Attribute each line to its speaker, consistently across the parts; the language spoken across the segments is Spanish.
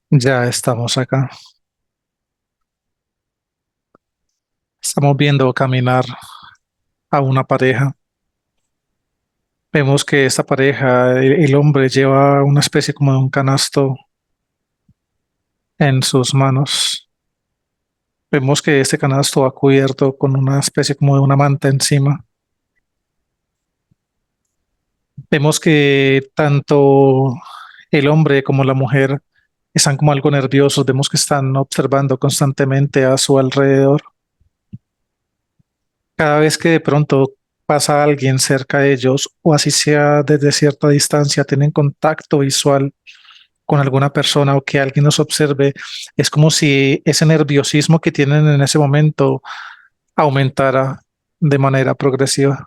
Speaker 1: Ya estamos acá. Estamos viendo caminar a una pareja. Vemos que esta pareja, el hombre lleva una especie como de un canasto en sus manos. Vemos que este canasto va cubierto con una especie como de una manta encima. Vemos que tanto el hombre como la mujer están como algo nerviosos. Vemos que están observando constantemente a su alrededor. Cada vez que de pronto pasa alguien cerca de ellos, o así sea desde cierta distancia, tienen contacto visual con alguna persona o que alguien los observe, es como si ese nerviosismo que tienen en ese momento aumentara de manera progresiva.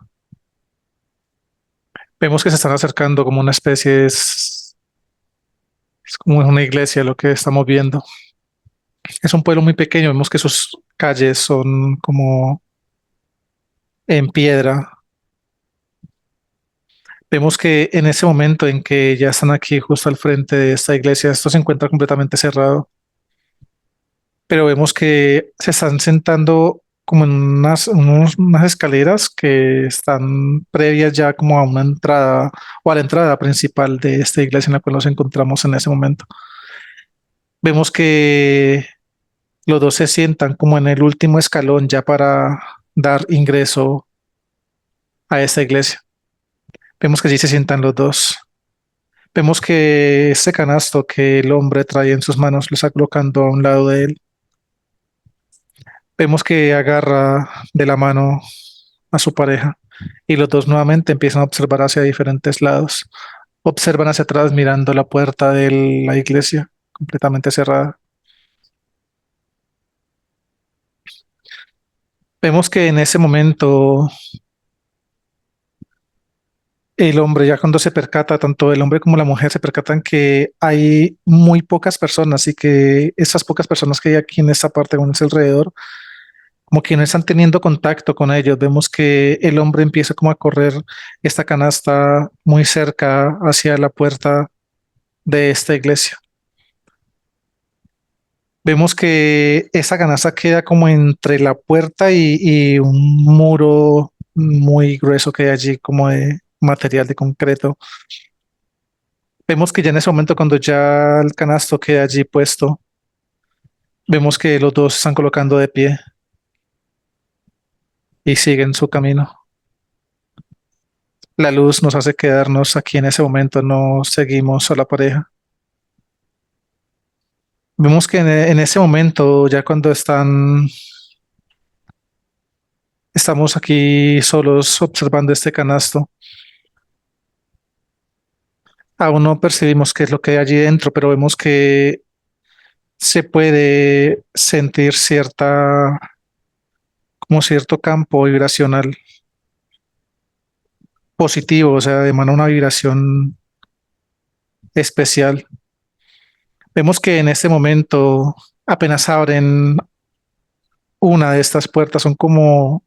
Speaker 1: Vemos que se están acercando como una especie, es como una iglesia lo que estamos viendo. Es un pueblo muy pequeño, vemos que sus calles son como en piedra. Vemos que en ese momento en que ya están aquí justo al frente de esta iglesia, esto se encuentra completamente cerrado, pero vemos que se están sentando como en unas escaleras que están previas ya como a una entrada o a la entrada principal de esta iglesia en la cual nos encontramos en ese momento. Vemos que los dos se sientan como en el último escalón ya para dar ingreso a esta iglesia. Vemos que allí se sientan los dos. Vemos que ese canasto que el hombre trae en sus manos lo está colocando a un lado de él. Vemos que agarra de la mano a su pareja y los dos nuevamente empiezan a observar hacia diferentes lados. Observan hacia atrás mirando la puerta de la iglesia completamente cerrada. Vemos que en ese momento el hombre, ya cuando se percata, tanto el hombre como la mujer se percatan que hay muy pocas personas y que esas pocas personas que hay aquí en esta parte, con ese alrededor, como que no están teniendo contacto con ellos. Vemos que el hombre empieza como a correr esta canasta muy cerca hacia la puerta de esta iglesia. Vemos que esa canasta queda como entre la puerta y un muro muy grueso que hay allí como de material de concreto. Vemos que ya en ese momento cuando ya el canasto queda allí puesto, vemos que los dos se están colocando de pie y siguen su camino. La luz nos hace quedarnos aquí en ese momento, no seguimos a la pareja. Vemos que en ese momento, ya cuando estamos aquí solos observando este canasto, aún no percibimos qué es lo que hay allí dentro, pero vemos que se puede sentir como cierto campo vibracional positivo, o sea, emana una vibración especial. Vemos que en este momento apenas abren una de estas puertas, son como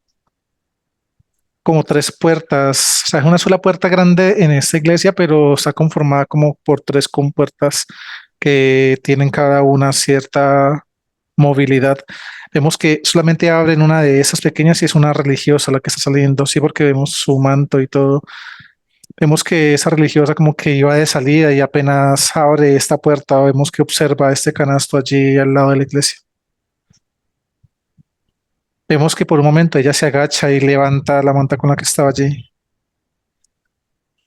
Speaker 1: tres puertas, o sea, es una sola puerta grande en esta iglesia, pero está conformada como por tres compuertas que tienen cada una cierta movilidad. Vemos que solamente abren una de esas pequeñas y es una religiosa la que está saliendo, sí, porque vemos su manto y todo. Vemos que esa religiosa como que iba de salida y apenas abre esta puerta, vemos que observa este canasto allí al lado de la iglesia. Vemos que por un momento ella se agacha y levanta la manta con la que estaba allí.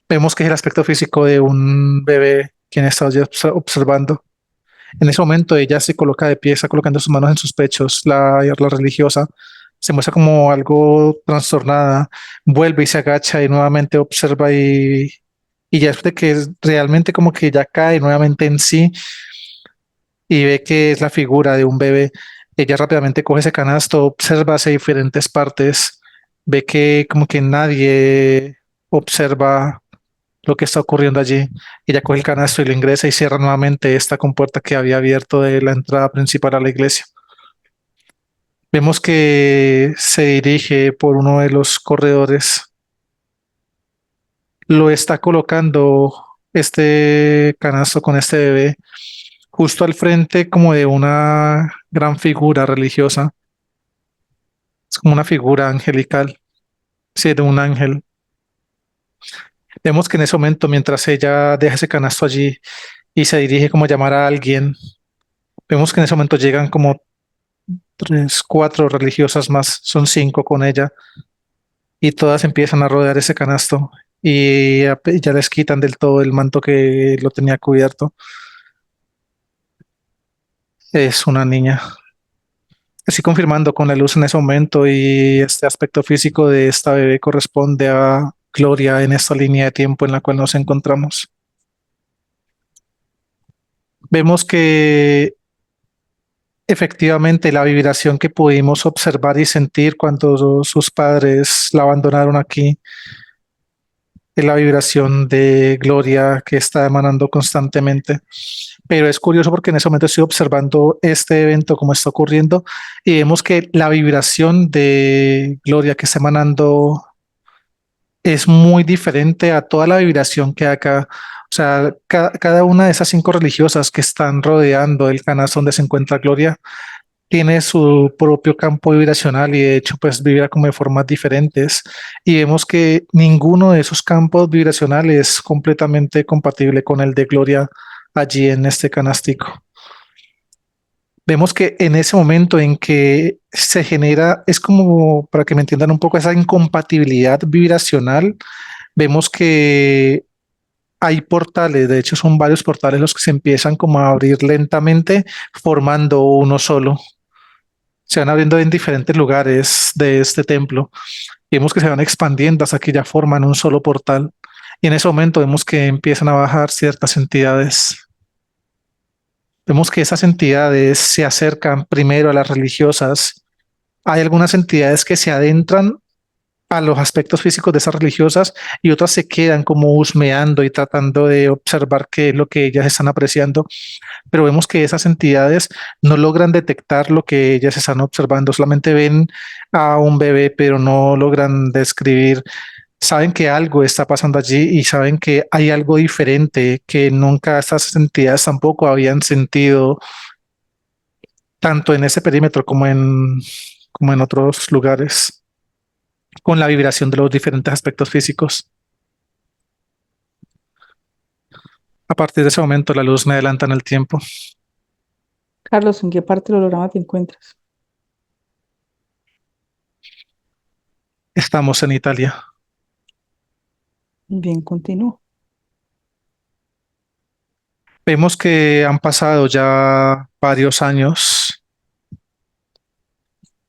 Speaker 1: Vemos que es el aspecto físico de un bebé quien está allí observando. En ese momento ella se coloca de pie, está colocando sus manos en sus pechos, la religiosa se muestra como algo trastornada, vuelve y se agacha y nuevamente observa y ya es de que realmente como que ya cae nuevamente en sí y ve que es la figura de un bebé. Ella rápidamente coge ese canasto, observa hacia diferentes partes, ve que como que nadie observa lo que está ocurriendo allí. Ella coge el canasto y lo ingresa y cierra nuevamente esta compuerta que había abierto de la entrada principal a la iglesia. Vemos que se dirige por uno de los corredores, lo está colocando este canasto con este bebé justo al frente como de una gran figura religiosa. Es como una figura angelical, sí, de un ángel. Vemos que en ese momento, mientras ella deja ese canasto allí y se dirige como a llamar a alguien, vemos que en ese momento llegan como tres, cuatro religiosas más, son cinco con ella, y todas empiezan a rodear ese canasto y ya les quitan del todo el manto que lo tenía cubierto. Es una niña. Estoy confirmando con la luz en ese momento y este aspecto físico de esta bebé corresponde a Gloria en esta línea de tiempo en la cual nos encontramos. Vemos que efectivamente la vibración que pudimos observar y sentir cuando sus padres la abandonaron aquí es la vibración de Gloria que está emanando constantemente. Pero es curioso porque en ese momento estoy observando este evento, como está ocurriendo, y vemos que la vibración de Gloria que está emanando es muy diferente a toda la vibración que hay acá. O sea, cada una de esas cinco religiosas que están rodeando el canasto donde se encuentra Gloria tiene su propio campo vibracional y de hecho pues vibra como de formas diferentes y vemos que ninguno de esos campos vibracionales es completamente compatible con el de Gloria allí en este canastico. Vemos que en ese momento en que se genera, es como para que me entiendan un poco esa incompatibilidad vibracional, vemos que hay portales, de hecho son varios portales los que se empiezan como a abrir lentamente formando uno solo. Se van abriendo en diferentes lugares de este templo. Y vemos que se van expandiendo hasta que ya forman un solo portal. Y en ese momento vemos que empiezan a bajar ciertas entidades. Vemos que esas entidades se acercan primero a las religiosas. Hay algunas entidades que se adentran a los aspectos físicos de esas religiosas y otras se quedan como husmeando y tratando de observar qué es lo que ellas están apreciando, pero vemos que esas entidades no logran detectar lo que ellas están observando, solamente ven a un bebé, pero no logran describir. Saben que algo está pasando allí y saben que hay algo diferente que nunca estas entidades tampoco habían sentido, tanto en ese perímetro como en otros lugares, con la vibración de los diferentes aspectos físicos. A partir de ese momento, la luz me adelanta en el tiempo.
Speaker 2: Carlos, ¿en qué parte del holograma te encuentras?
Speaker 1: Estamos en Italia.
Speaker 2: Bien, continúo.
Speaker 1: Vemos que han pasado ya varios años.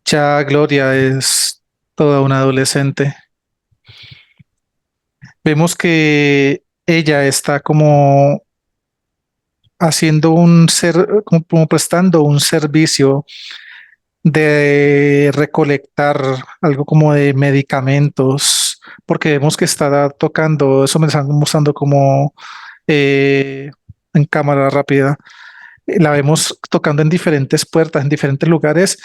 Speaker 1: Ya Gloria es toda una adolescente. Vemos que ella está como haciendo como prestando un servicio de recolectar algo como de medicamentos, porque vemos que está tocando, eso me están mostrando como eh, en cámara rápida. La vemos tocando en diferentes puertas, en diferentes lugares,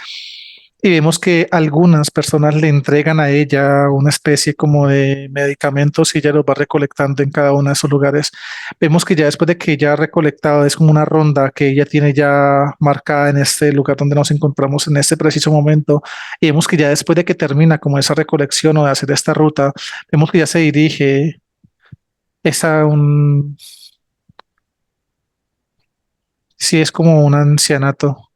Speaker 1: y vemos que algunas personas le entregan a ella una especie como de medicamentos y ella los va recolectando en cada uno de esos lugares. Vemos que ya después de que ella ha recolectado, es como una ronda que ella tiene ya marcada en este lugar donde nos encontramos en este preciso momento, y vemos que ya después de que termina como esa recolección o de hacer esta ruta, vemos que ya se dirige esa un, sí es como un ancianato.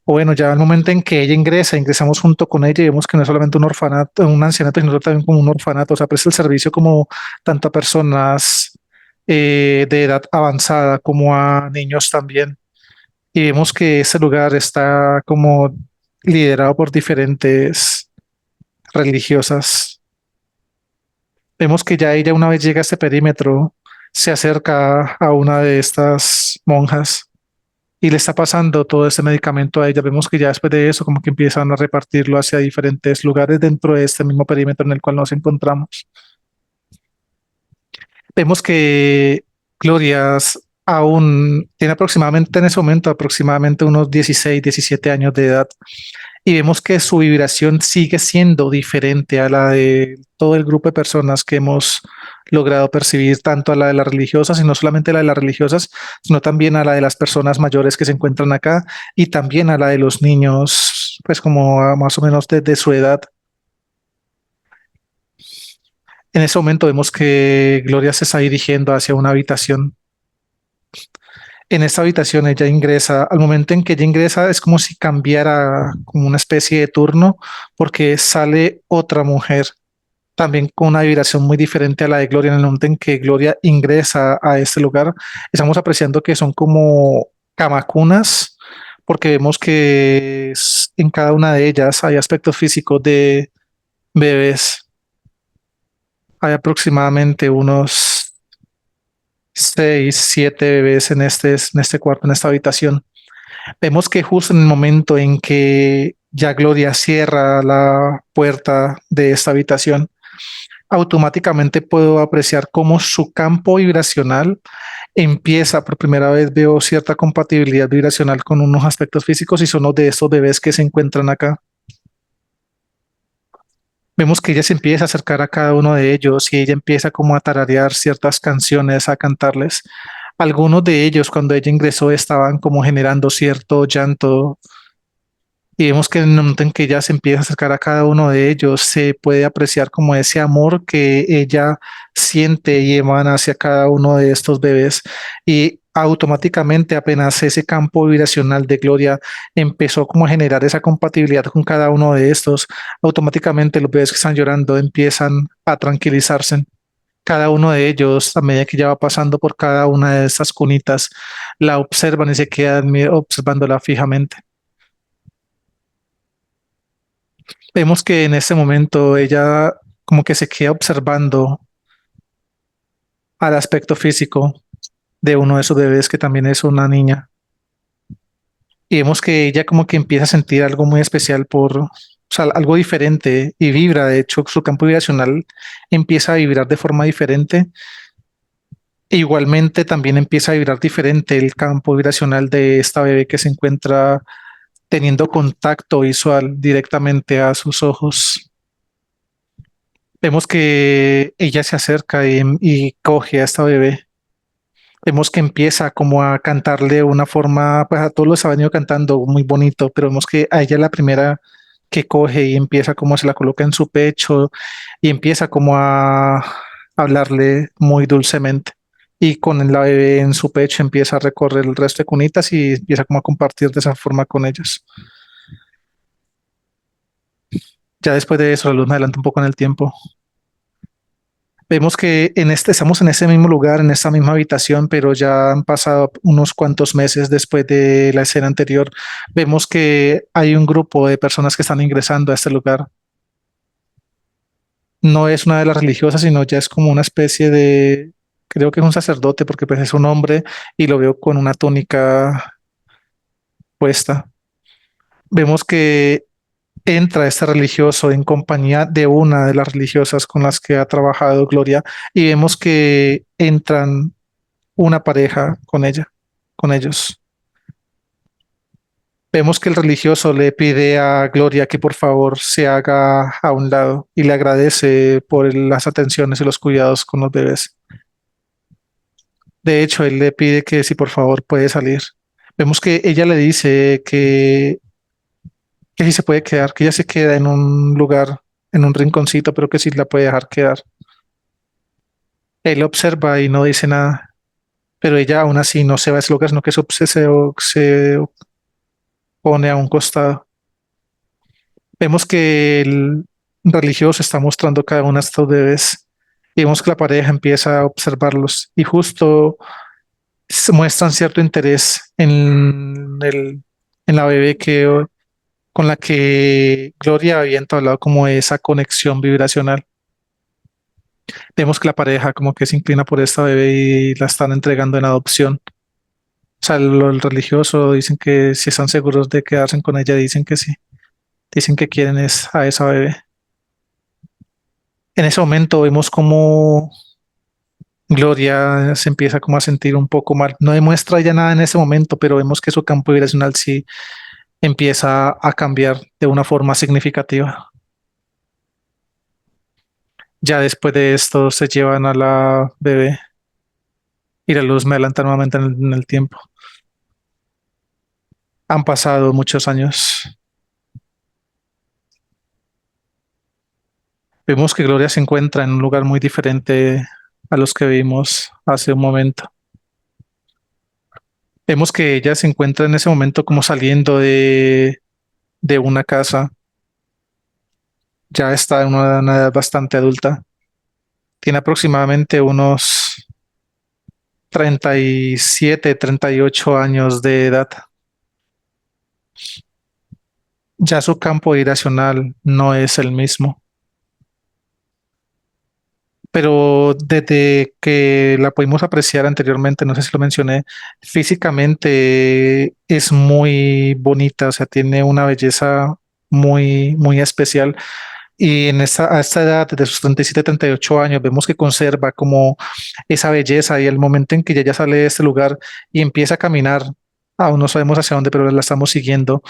Speaker 1: O bueno, ya al momento en que ella ingresamos junto con ella y vemos que no es solamente un orfanato, un ancianato, sino también como un orfanato, o sea, presta el servicio como tanto a personas de edad avanzada como a niños también. Y vemos que ese lugar está como liderado por diferentes religiosas. Vemos que ya ella una vez llega a este perímetro, se acerca a una de estas monjas y le está pasando todo ese medicamento a ella. Vemos que ya después de eso, como que empiezan a repartirlo hacia diferentes lugares dentro de este mismo perímetro en el cual nos encontramos. Vemos que Gloria aún tiene aproximadamente en ese momento, aproximadamente unos 16, 17 años de edad. y vemos que su vibración sigue siendo diferente a la de todo el grupo de personas que hemos logrado percibir, tanto a la de las religiosas, y no solamente a la de las religiosas, sino también a la de las personas mayores que se encuentran acá y también a la de los niños, pues como más o menos de su edad. En ese momento vemos que Gloria se está dirigiendo hacia una habitación. En esta habitación ella ingresa, al momento en que ella ingresa es como si cambiara como una especie de turno, porque sale otra mujer, también con una vibración muy diferente a la de Gloria. En el momento en que Gloria ingresa a este lugar, estamos apreciando que son como camacunas, porque vemos que en cada una de ellas hay aspectos físicos de bebés. Hay aproximadamente unos 6, 7 bebés en este cuarto, en esta habitación. Vemos que justo en el momento en que ya Gloria cierra la puerta de esta habitación, automáticamente puedo apreciar cómo su campo vibracional empieza, por primera vez veo cierta compatibilidad vibracional con unos aspectos físicos y son los de estos bebés que se encuentran acá. Vemos que ella se empieza a acercar a cada uno de ellos y ella empieza como a tararear ciertas canciones, a cantarles. Algunos de ellos cuando ella ingresó estaban como generando cierto llanto, y vemos que en el momento en que ella se empieza a acercar a cada uno de ellos, se puede apreciar como ese amor que ella siente y emana hacia cada uno de estos bebés. Y automáticamente apenas ese campo vibracional de Gloria empezó como a generar esa compatibilidad con cada uno de estos, automáticamente los bebés que están llorando empiezan a tranquilizarse. Cada uno de ellos, a medida que ella va pasando por cada una de esas cunitas, la observan y se quedan observándola fijamente. Vemos que en ese momento ella como que se queda observando al aspecto físico de uno de esos bebés que también es una niña. Y vemos que ella como que empieza a sentir algo muy especial o sea, algo diferente y vibra. De hecho, su campo vibracional empieza a vibrar de forma diferente. E igualmente también empieza a vibrar diferente el campo vibracional de esta bebé que se encuentra teniendo contacto visual directamente a sus ojos. Vemos que ella se acerca y coge a esta bebé. Vemos que empieza como a cantarle de una forma, pues a todos los ha venido cantando muy bonito, pero vemos que a ella es la primera que coge y empieza como se la coloca en su pecho y empieza como a hablarle muy dulcemente. Y con la bebé en su pecho empieza a recorrer el resto de cunitas y empieza como a compartir de esa forma con ellos. Ya después de eso, la luz me adelanta un poco en el tiempo. Vemos que estamos en ese mismo lugar, en esta misma habitación, pero ya han pasado unos cuantos meses después de la escena anterior. Vemos que hay un grupo de personas que están ingresando a este lugar. No es una de las religiosas, sino ya es como una especie de, creo que es un sacerdote, porque pues es un hombre y lo veo con una túnica puesta. Vemos que entra este religioso en compañía de una de las religiosas con las que ha trabajado Gloria y vemos que entran una pareja con ella, con ellos. Vemos que el religioso le pide a Gloria que por favor se haga a un lado y le agradece por las atenciones y los cuidados con los bebés. De hecho, él le pide que si por favor puede salir. Vemos que ella le dice que si se puede quedar, que ella se queda en un lugar, en un rinconcito, pero que sí la puede dejar quedar. Él observa y no dice nada, pero ella aún así no se va a ese lugar, sino que se pone a un costado. Vemos que el religioso está mostrando cada uno de estos bebés y vemos que la pareja empieza a observarlos y justo se muestran cierto interés en la bebé con la que Gloria había entablado como esa conexión vibracional. Vemos que la pareja como que se inclina por esta bebé y la están entregando en adopción. O sea, el religioso dicen que si están seguros de quedarse con ella, dicen que sí. Dicen que quieren es a esa bebé. En ese momento vemos como Gloria se empieza como a sentir un poco mal. No demuestra ya nada en ese momento, pero vemos que su campo vibracional sí empieza a cambiar de una forma significativa. Ya después de esto se llevan a la bebé y la luz me adelanta nuevamente en el tiempo. Han pasado muchos años. Vemos que Gloria se encuentra en un lugar muy diferente a los que vimos hace un momento. Vemos que ella se encuentra en ese momento como saliendo de una casa. Ya está en una edad bastante adulta. Tiene aproximadamente unos 37, 38 años de edad. Ya su campo irracional no es el mismo. Pero desde que la pudimos apreciar anteriormente, no sé si lo mencioné, físicamente es muy bonita, o sea, tiene una belleza muy, muy especial. Y a esta edad, de sus 37, 38 años, vemos que conserva como esa belleza y el momento en que ella ya sale de este lugar y empieza a caminar, aún no sabemos hacia dónde, pero la estamos siguiendo.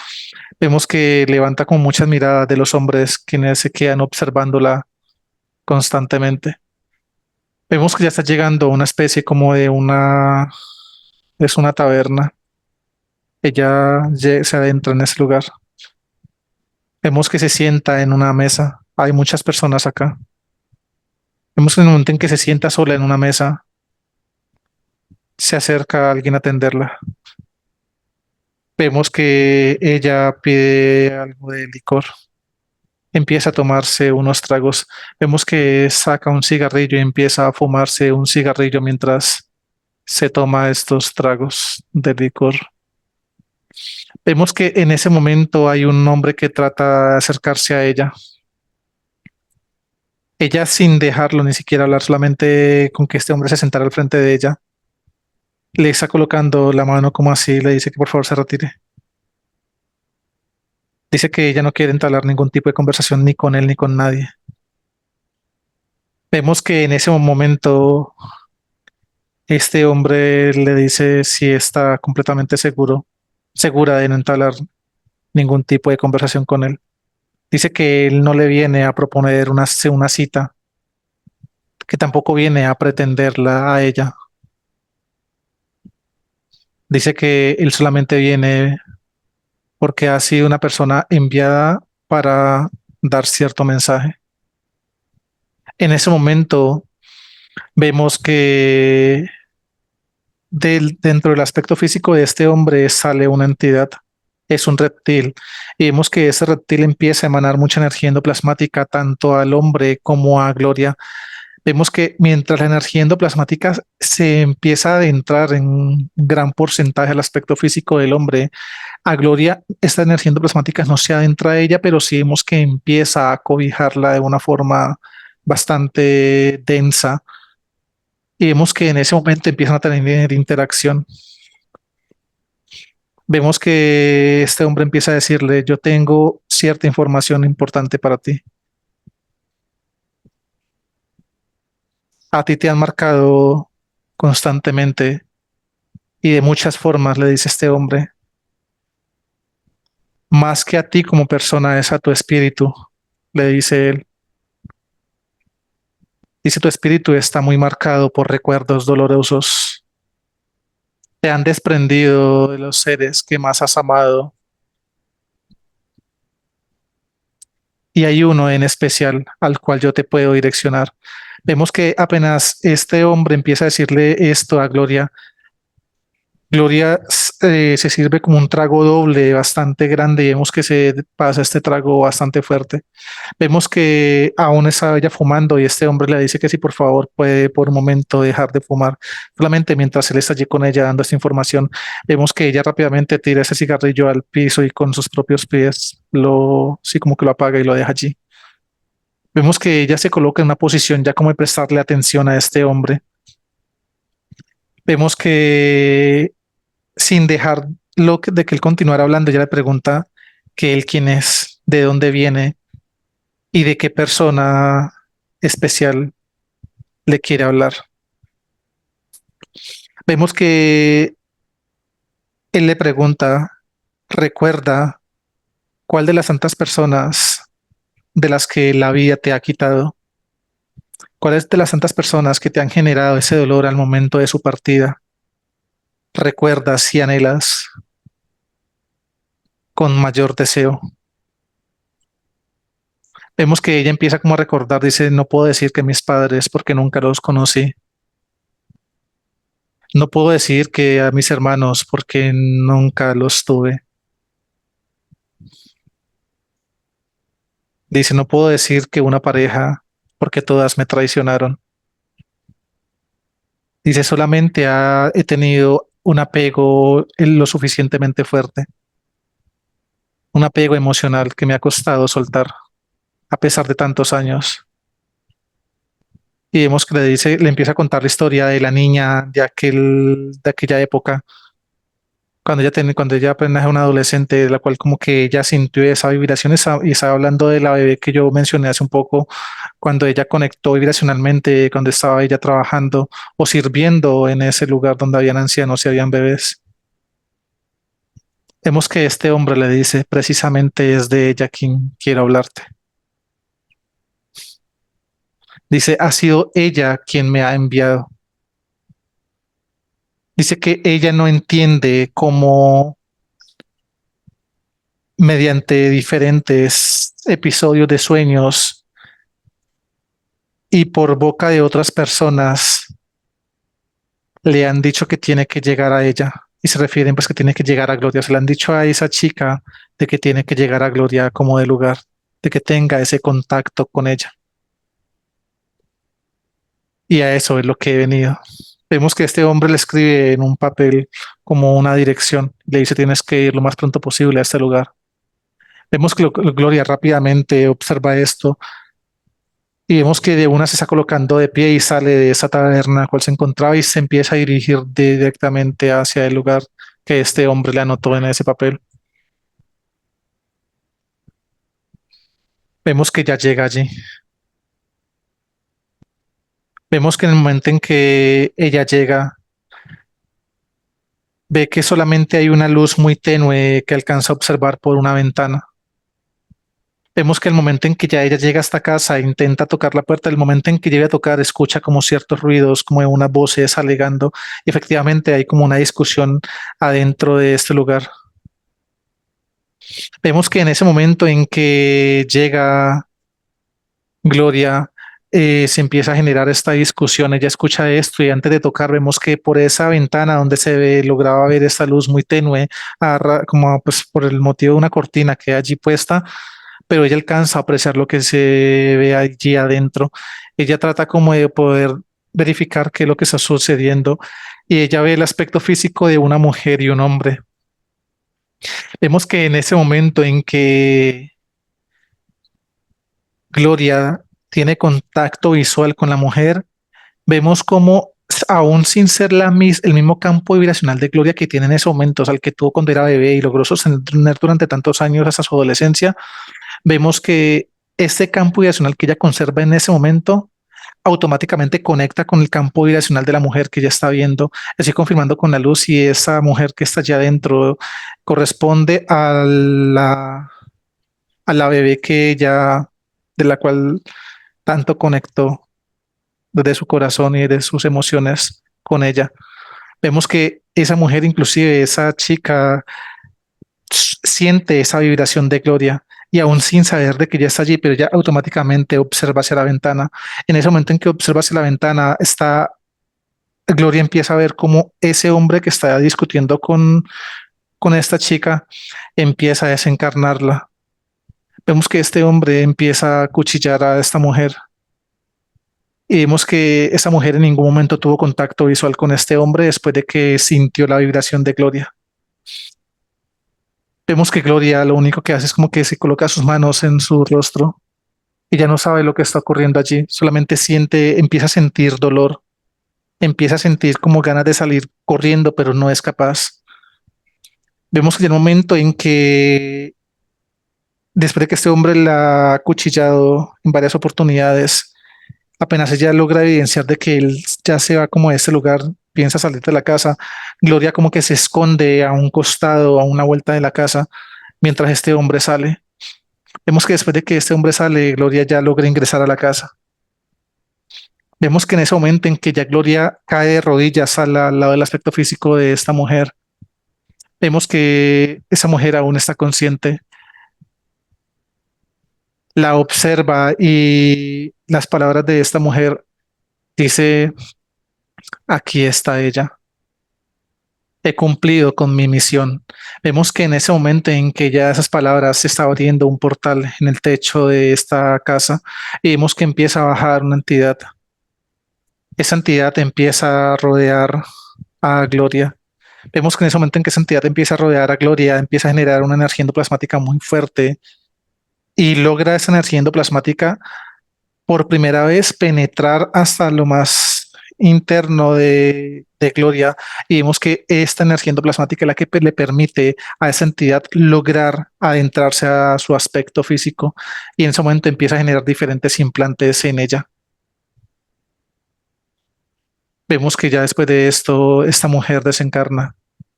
Speaker 1: Vemos que levanta con muchas miradas de los hombres quienes se quedan observándola constantemente. Vemos que ya está llegando a una especie como de es una taberna. Se adentra en ese lugar. Vemos que se sienta en una mesa. Hay muchas personas acá. Vemos que en el momento en que se sienta sola en una mesa, se acerca a alguien a atenderla. Vemos que ella pide algo de licor. Empieza a tomarse unos tragos. Vemos que saca un cigarrillo y empieza a fumarse un cigarrillo mientras se toma estos tragos de licor. Vemos que en ese momento hay un hombre que trata de acercarse a ella. Ella sin dejarlo ni siquiera hablar, solamente con que este hombre se sentara al frente de ella, le está colocando la mano como así, le dice que por favor se retire. Dice que ella no quiere entablar ningún tipo de conversación ni con él ni con nadie. Vemos que en ese momento este hombre le dice si está completamente segura de no entablar ningún tipo de conversación con él. Dice que él no le viene a proponer una cita, que tampoco viene a pretenderla a ella. Dice que él solamente viene porque ha sido una persona enviada para dar cierto mensaje. En ese momento vemos que dentro del aspecto físico de este hombre sale una entidad, es un reptil, y vemos que ese reptil empieza a emanar mucha energía endoplasmática tanto al hombre como a Gloria. Vemos que mientras la energía endoplasmática se empieza a adentrar en un gran porcentaje al aspecto físico del hombre, a Gloria esta energía endoplasmática no se adentra a ella, pero sí vemos que empieza a cobijarla de una forma bastante densa y vemos que en ese momento empiezan a tener interacción. Vemos que este hombre empieza a decirle, yo tengo cierta información importante para ti. A ti te han marcado constantemente y de muchas formas, le dice este hombre. Más que a ti como persona es a tu espíritu, le dice él. Dice tu espíritu está muy marcado por recuerdos dolorosos. Te han desprendido de los seres que más has amado. Y hay uno en especial al cual yo te puedo direccionar. Vemos que apenas este hombre empieza a decirle esto a Gloria, Gloria se sirve como un trago doble bastante grande y vemos que se pasa este trago bastante fuerte. Vemos que aún está ella fumando y este hombre le dice que si por favor puede por un momento dejar de fumar. Solamente mientras él está allí con ella dando esta información, vemos que ella rápidamente tira ese cigarrillo al piso y con sus propios pies sí como que lo apaga y lo deja allí. Vemos que ella se coloca en una posición ya como de prestarle atención a este hombre. Vemos que sin dejar de que él continuara hablando, ella le pregunta que él quién es, de dónde viene y de qué persona especial le quiere hablar. Vemos que él le pregunta, ¿recuerda ¿Cuál de las tantas personas de las que la vida te ha quitado? ¿Cuáles de las tantas personas que te han generado ese dolor al momento de su partida recuerdas y anhelas con mayor deseo? Vemos que ella empieza como a recordar, dice, no puedo decir que mis padres porque nunca los conocí. No puedo decir que a mis hermanos porque nunca los tuve. Dice, no puedo decir que una pareja porque todas me traicionaron. Dice, solamente he tenido un apego lo suficientemente fuerte, un apego emocional que me ha costado soltar a pesar de tantos años. Y vemos que le dice, le empieza a contar la historia de la niña de aquella época, cuando ella apenas era una adolescente, la cual como que ella sintió esa vibración y estaba hablando de la bebé que yo mencioné hace un poco, cuando ella conectó vibracionalmente, cuando estaba ella trabajando o sirviendo en ese lugar donde habían ancianos y habían bebés. Vemos que este hombre le dice, precisamente es de ella quien quiero hablarte. Dice, ha sido ella quien me ha enviado. Dice que ella no entiende cómo mediante diferentes episodios de sueños y por boca de otras personas le han dicho que tiene que llegar a ella. Y se refieren pues que tiene que llegar a Gloria. Se le han dicho a esa chica de que tiene que llegar a Gloria como de lugar, de que tenga ese contacto con ella. Y a eso es lo que he venido. Vemos que este hombre le escribe en un papel como una dirección. Le dice tienes que ir lo más pronto posible a este lugar. Vemos que Gloria rápidamente observa esto y vemos que de una se está colocando de pie y sale de esa taberna cual se encontraba y se empieza a dirigir directamente hacia el lugar que este hombre le anotó en ese papel. Vemos que ya llega allí. Vemos que en el momento en que ella llega, ve que solamente hay una luz muy tenue que alcanza a observar por una ventana. Vemos que el momento en que ya ella llega a esta casa e intenta tocar la puerta, el momento en que llega a tocar, escucha como ciertos ruidos, como de unas voces alegando. Y efectivamente hay como una discusión adentro de este lugar. Vemos que en ese momento en que llega Gloria, se empieza a generar esta discusión. Ella escucha esto y antes de tocar vemos que por esa ventana donde se ve, lograba ver esta luz muy tenue, como pues por el motivo de una cortina que hay allí puesta, pero ella alcanza a apreciar lo que se ve allí adentro. Ella trata como de poder verificar qué es lo que está sucediendo y ella ve el aspecto físico de una mujer y un hombre. Vemos que en ese momento en que Gloria tiene contacto visual con la mujer, vemos como aún sin ser el mismo campo vibracional de Gloria que tiene en ese momento, o sea, el que tuvo cuando era bebé y logró sostener durante tantos años hasta su adolescencia, vemos que este campo vibracional que ella conserva en ese momento automáticamente conecta con el campo vibracional de la mujer que ella está viendo, así confirmando con la luz y esa mujer que está allá adentro corresponde a la bebé que ella, de la cual tanto conectó desde su corazón y de sus emociones con ella. Vemos que esa mujer, inclusive esa chica, siente esa vibración de Gloria y aún sin saber de que ella está allí, pero ya automáticamente observa hacia la ventana. En ese momento en que observa hacia la ventana, Gloria empieza a ver cómo ese hombre que está discutiendo con esta chica empieza a desencarnarla. Vemos que este hombre empieza a cuchillar a esta mujer y vemos que esa mujer en ningún momento tuvo contacto visual con este hombre después de que sintió la vibración de Gloria. Vemos que Gloria lo único que hace es como que se coloca sus manos en su rostro. Ella no sabe lo que está ocurriendo allí, solamente empieza a sentir dolor, empieza a sentir como ganas de salir corriendo, pero no es capaz. Vemos que en el momento en que, después de que este hombre la ha cuchillado en varias oportunidades, apenas ella logra evidenciar de que él ya se va como de ese lugar, piensa salir de la casa, Gloria como que se esconde a un costado, a una vuelta de la casa, mientras este hombre sale. Vemos que después de que este hombre sale, Gloria ya logra ingresar a la casa. Vemos que en ese momento en que ya Gloria cae de rodillas al lado del aspecto físico de esta mujer, vemos que esa mujer aún está consciente, la observa y las palabras de esta mujer dice, aquí está ella. He cumplido con mi misión. Vemos que en ese momento en que ya esas palabras se está abriendo un portal en el techo de esta casa y vemos que empieza a bajar una entidad. Esa entidad empieza a rodear a Gloria. Vemos que en ese momento en que esa entidad empieza a rodear a Gloria, empieza a generar una energía endoplasmática muy fuerte y logra esa energía endoplasmática por primera vez penetrar hasta lo más interno de Gloria y vemos que esta energía endoplasmática es la que le permite a esa entidad lograr adentrarse a su aspecto físico y en ese momento empieza a generar diferentes implantes en ella. Vemos que ya después de esto, esta mujer desencarna.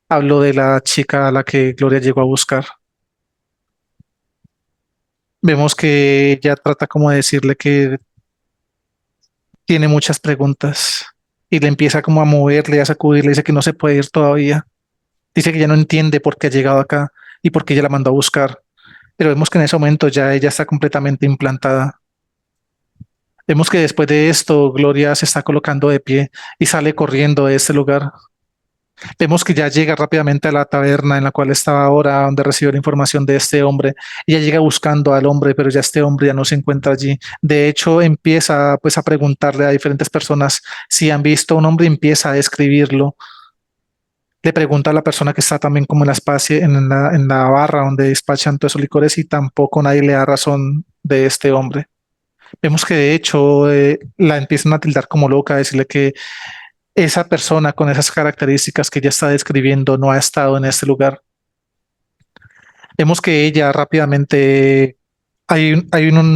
Speaker 1: Hablo de la chica a la que Gloria llegó a buscar. Vemos que ella trata como de decirle que tiene muchas preguntas y le empieza como a moverle, a sacudirle, dice que no se puede ir todavía. Dice que ya no entiende por qué ha llegado acá y por qué ella la mandó a buscar. Pero vemos que en ese momento ya ella está completamente implantada. Vemos que después de esto, Gloria se está colocando de pie y sale corriendo de este lugar. Vemos que ya llega rápidamente a la taberna en la cual estaba ahora, donde recibió la información de este hombre. Ella llega buscando al hombre, pero ya este hombre ya no se encuentra allí. De hecho, empieza pues a preguntarle a diferentes personas si han visto a un hombre, empieza a describirlo. Le pregunta a la persona que está también como en la espacie, en la barra donde despachan todos esos licores y tampoco nadie le da razón de este hombre. Vemos que de hecho la empiezan a tildar como loca, a decirle que esa persona con esas características que ella está describiendo no ha estado en este lugar. Vemos que ella rápidamente,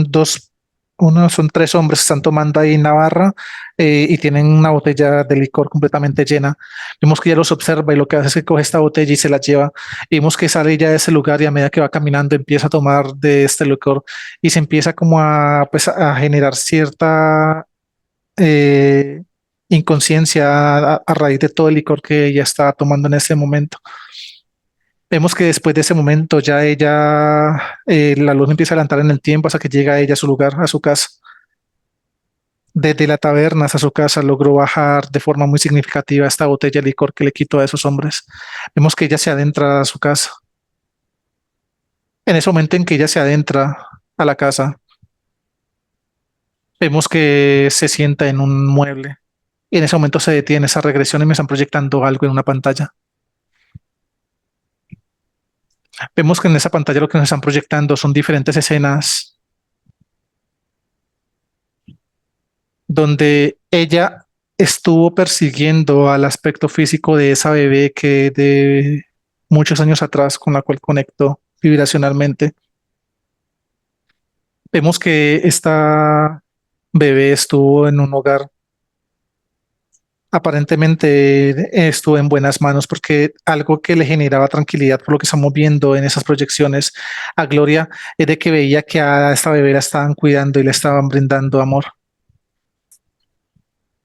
Speaker 1: dos, uno, son tres hombres que están tomando ahí en Navarra y tienen una botella de licor completamente llena. Vemos que ella los observa y lo que hace es que coge esta botella y se la lleva. Y vemos que sale ya de ese lugar y a medida que va caminando empieza a tomar de este licor y se empieza como a, pues, a generar cierta eh, inconsciencia a raíz de todo el licor que ella está tomando en ese momento. Vemos que después de ese momento ya ella, la luz empieza a adelantar en el tiempo hasta que llega ella a su lugar, a su casa. Desde la taberna hasta su casa logró bajar de forma muy significativa esta botella de licor que le quitó a esos hombres. Vemos que ella se adentra a su casa. En ese momento en que ella se adentra a la casa, vemos que se sienta en un mueble y en ese momento se detiene esa regresión y me están proyectando algo en una pantalla. Vemos que en esa pantalla lo que nos están proyectando son diferentes escenas donde ella estuvo persiguiendo al aspecto físico de esa bebé que de muchos años atrás con la cual conectó vibracionalmente. Vemos que esta bebé estuvo en un hogar, aparentemente estuvo en buenas manos porque algo que le generaba tranquilidad por lo que estamos viendo en esas proyecciones a Gloria es de que veía que a esta bebé la estaban cuidando y le estaban brindando amor.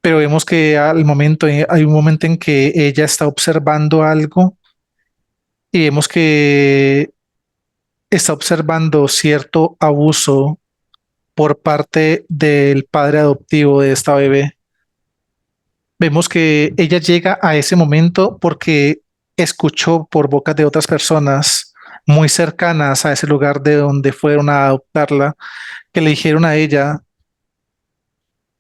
Speaker 1: Pero vemos que al momento, hay un momento en que ella está observando algo y vemos que está observando cierto abuso por parte del padre adoptivo de esta bebé. Vemos que ella llega a ese momento porque escuchó por boca de otras personas muy cercanas a ese lugar de donde fueron a adoptarla, que le dijeron a ella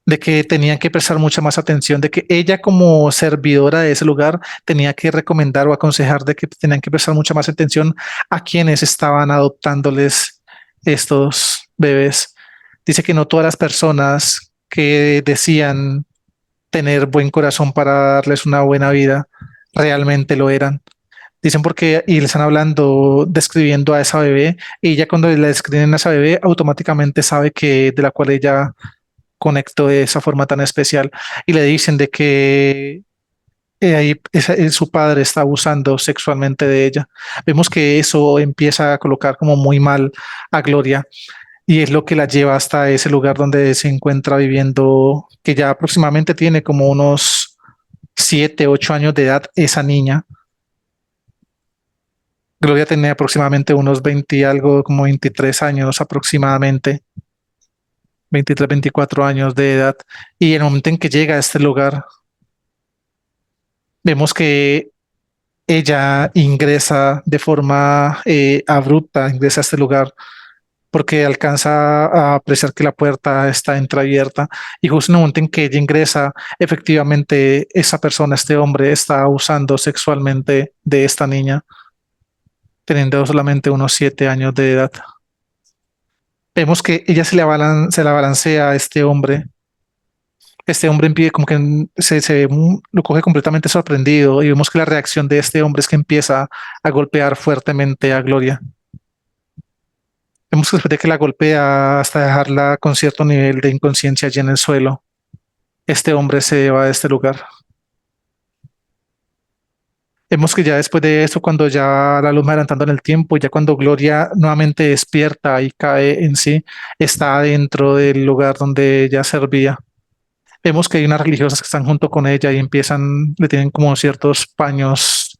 Speaker 1: de que tenían que prestar mucha más atención, de que ella como servidora de ese lugar tenía que recomendar o aconsejar de que tenían que prestar mucha más atención a quienes estaban adoptándoles estos bebés. Dice que no todas las personas que decían tener buen corazón para darles una buena vida realmente lo eran. Dicen porque, y le están hablando, describiendo a esa bebé, y ella cuando le describen a esa bebé, automáticamente sabe que de la cual ella conectó de esa forma tan especial y le dicen de que su padre está abusando sexualmente de ella. Vemos que eso empieza a colocar como muy mal a Gloria y es lo que la lleva hasta ese lugar donde se encuentra viviendo, que ya aproximadamente tiene como unos 7, 8 años de edad esa niña. Gloria tenía aproximadamente unos 20 y algo, como 23 años aproximadamente, 23, 24 años de edad. Y en el momento en que llega a este lugar, vemos que ella ingresa de forma abrupta, ingresa a este lugar porque alcanza a apreciar que la puerta está entreabierta y justo en el momento en que ella ingresa, efectivamente esa persona, este hombre, está abusando sexualmente de esta niña, teniendo solamente unos 7 años de edad. Vemos que ella se la balancea a este hombre. Este hombre empieza como que lo coge completamente sorprendido y vemos que la reacción de este hombre es que empieza a golpear fuertemente a Gloria. Vemos que después de que la golpea hasta dejarla con cierto nivel de inconsciencia allí en el suelo, este hombre se va de este lugar. Vemos que ya después de eso, cuando ya la luz va adelantando en el tiempo, ya cuando Gloria nuevamente despierta y cae en sí, está dentro del lugar donde ella servía. Vemos que hay unas religiosas que están junto con ella y empiezan, le tienen como ciertos paños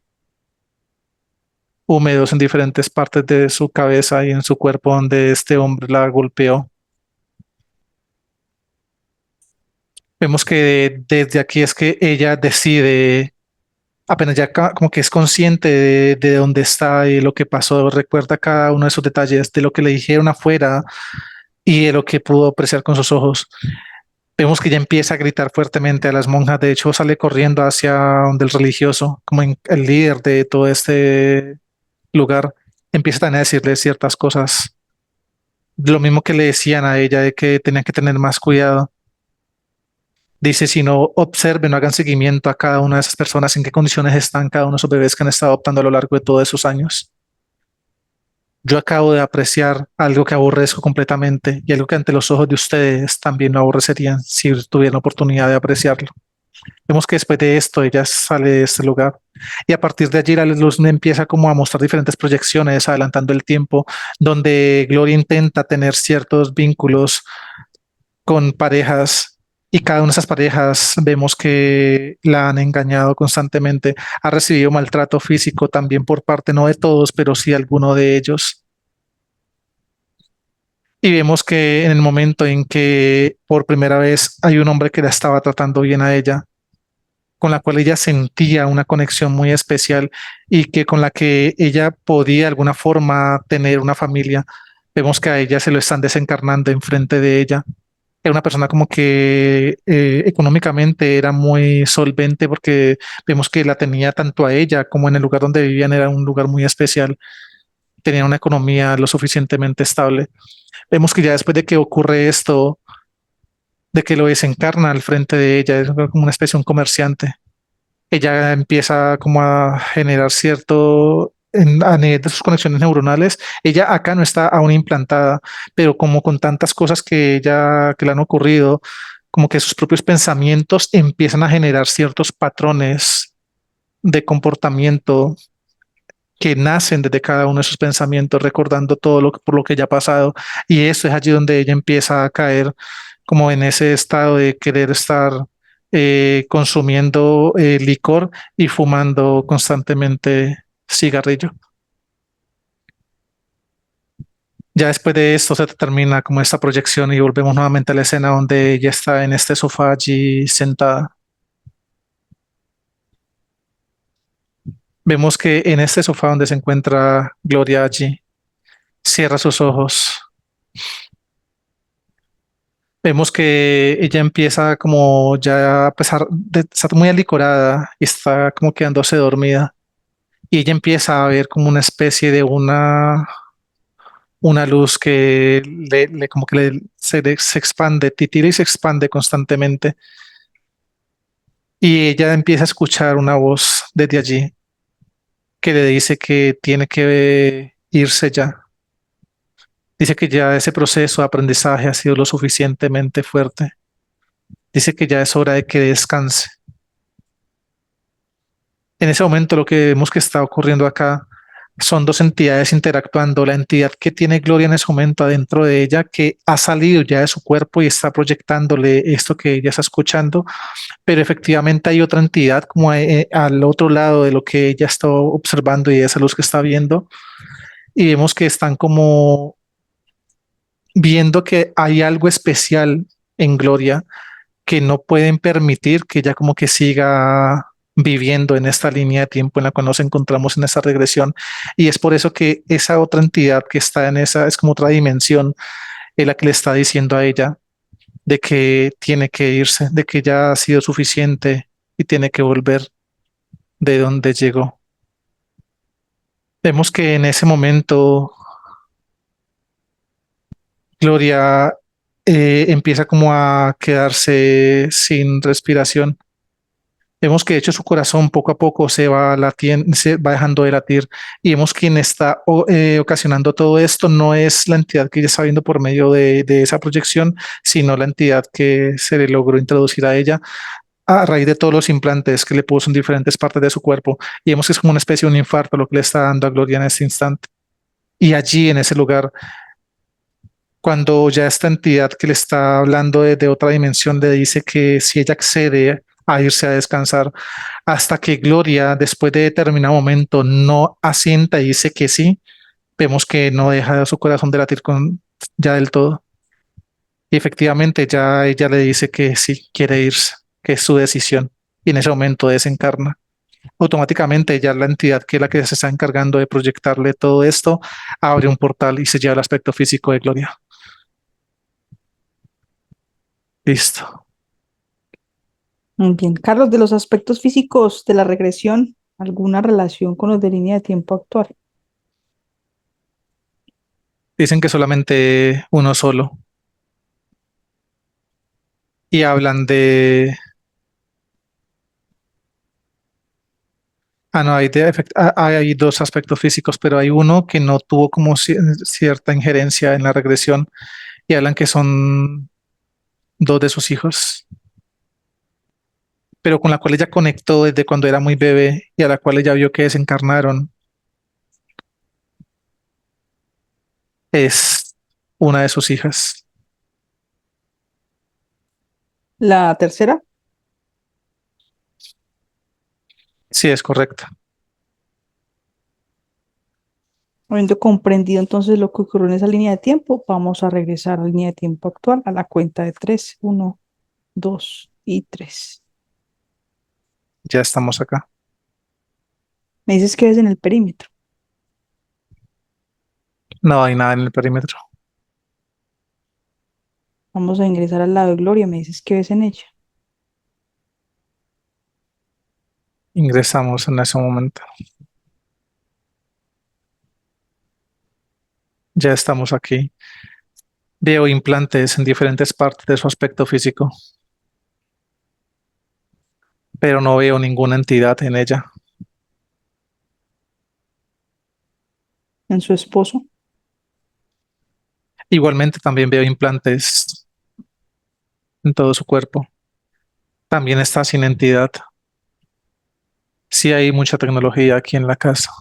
Speaker 1: húmedos en diferentes partes de su cabeza y en su cuerpo donde este hombre la golpeó. Vemos que desde aquí es que ella decide, apenas ya como que es consciente de dónde está y lo que pasó, recuerda cada uno de esos detalles, de lo que le dijeron afuera y de lo que pudo apreciar con sus ojos. Vemos que ella empieza a gritar fuertemente a las monjas, de hecho sale corriendo hacia donde el religioso, como el líder de todo este lugar, empieza también a decirle ciertas cosas, lo mismo que le decían a ella de que tenía que tener más cuidado. Dice, si no observen, no hagan seguimiento a cada una de esas personas, en qué condiciones están cada uno de esos bebés que han estado adoptando a lo largo de todos esos años. Yo acabo de apreciar algo que aborrezco completamente y algo que ante los ojos de ustedes también lo aborrecerían si tuvieran oportunidad de apreciarlo. Vemos que después de esto ella sale de este lugar y a partir de allí la luz me empieza como a mostrar diferentes proyecciones adelantando el tiempo donde Gloria intenta tener ciertos vínculos con parejas y cada una de esas parejas vemos que la han engañado constantemente, ha recibido maltrato físico también por parte no de todos, pero sí alguno de ellos. Y vemos que en el momento en que por primera vez hay un hombre que la estaba tratando bien a ella, con la cual ella sentía una conexión muy especial y que con la que ella podía de alguna forma tener una familia, vemos que a ella se lo están desencarnando enfrente de ella. Era una persona como que económicamente era muy solvente porque vemos que la tenía tanto a ella como en el lugar donde vivían era un lugar muy especial. Tenían una economía lo suficientemente estable. Vemos que ya después de que ocurre esto, de que lo desencarna al frente de ella, es como una especie de un comerciante. Ella empieza como a generar a nivel de sus conexiones neuronales. Ella acá no está aún implantada, pero como con tantas cosas que le han ocurrido, como que sus propios pensamientos empiezan a generar ciertos patrones de comportamiento que nacen desde cada uno de sus pensamientos, recordando todo por lo que ya ha pasado. Y eso es allí donde ella empieza a caer como en ese estado de querer estar consumiendo licor y fumando constantemente cigarrillo. Ya después de esto se termina como esta proyección y volvemos nuevamente a la escena donde ella está en este sofá allí sentada. Vemos que en este sofá donde se encuentra Gloria allí, cierra sus ojos. Vemos que ella empieza como ya a pesar de estar muy alicorada y está como quedándose dormida. Y ella empieza a ver como una especie de una luz que como que se expande, titira y se expande constantemente. Y ella empieza a escuchar una voz desde allí que le dice que tiene que irse ya. Dice que ya ese proceso de aprendizaje ha sido lo suficientemente fuerte. Dice que ya es hora de que descanse. En ese momento lo que vemos que está ocurriendo acá son dos entidades interactuando. La entidad que tiene Gloria en ese momento adentro de ella, que ha salido ya de su cuerpo y está proyectándole esto que ella está escuchando, pero efectivamente hay otra entidad como al otro lado de lo que ella está observando y esa luz que está viendo. Y vemos que están como viendo que hay algo especial en Gloria que no pueden permitir que ella como que siga viviendo en esta línea de tiempo en la cual nos encontramos en esa regresión. Y es por eso que esa otra entidad que está en esa, es como otra dimensión, es la que le está diciendo a ella de que tiene que irse, de que ya ha sido suficiente y tiene que volver de donde llegó. Vemos que en ese momento Gloria empieza como a quedarse sin respiración. Vemos que de hecho su corazón poco a poco se va latiendo, se va dejando de latir y vemos quien está ocasionando todo esto no es la entidad que ella está viendo por medio de esa proyección, sino la entidad que se le logró introducir a ella a raíz de todos los implantes que le puso en diferentes partes de su cuerpo. Y vemos que es como una especie de un infarto lo que le está dando a Gloria en este instante. Y allí en ese lugar, cuando ya esta entidad que le está hablando de otra dimensión le dice que si ella accede a irse a descansar, hasta que Gloria, después de determinado momento, no asienta y dice que sí, vemos que no deja su corazón de latir con, ya del todo. Y efectivamente ya ella le dice que sí, quiere irse, que es su decisión. Y en ese momento desencarna. Automáticamente ya la entidad que es la que se está encargando de proyectarle todo esto, abre un portal y se lleva el aspecto físico de Gloria. Listo.
Speaker 2: Muy bien. Carlos, de los aspectos físicos de la regresión, ¿alguna relación con los de línea de tiempo actual?
Speaker 1: Dicen que solamente uno solo. Y hablan de... Ah, no, hay dos aspectos físicos, pero hay uno que no tuvo como cierta injerencia en la regresión y hablan que son dos de sus hijos, pero con la cual ella conectó desde cuando era muy bebé y a la cual ella vio que desencarnaron. Es una de sus hijas.
Speaker 2: La tercera,
Speaker 1: Sí, es correcto.
Speaker 2: habiendo comprendido entonces lo que ocurrió en esa línea de tiempo, vamos a regresar a la línea de tiempo actual a la cuenta de tres. Uno, dos y tres.
Speaker 1: Ya estamos acá.
Speaker 2: Me dices que es en el perímetro.
Speaker 1: No hay nada en el perímetro.
Speaker 2: Vamos a ingresar al lado de Gloria. Me dices que ves en ella.
Speaker 1: Ingresamos en ese momento. Ya estamos aquí. Veo implantes en diferentes partes de su aspecto físico, pero no veo ninguna entidad en ella.
Speaker 2: En su esposo.
Speaker 1: Igualmente también veo implantes en todo su cuerpo. También está sin entidad. Sí hay mucha tecnología aquí en la casa.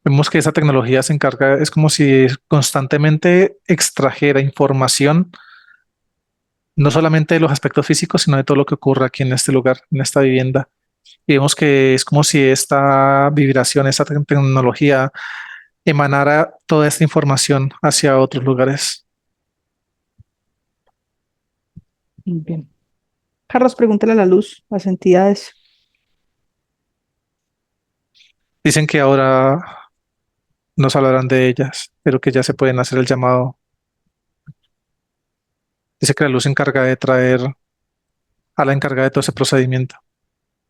Speaker 1: Vemos que esa tecnología se encarga, es como si constantemente extrajera información, no solamente de los aspectos físicos, sino de todo lo que ocurre aquí en este lugar, en esta vivienda. Y vemos que es como si esta vibración, esta tecnología emanara toda esta información hacia otros lugares.
Speaker 2: Muy bien. Carlos, pregúntale a la luz, las entidades.
Speaker 1: Dicen que ahora nos hablarán de ellas, pero que ya se pueden hacer el llamado. Dice que la luz se encarga de traer a la encargada de todo ese procedimiento.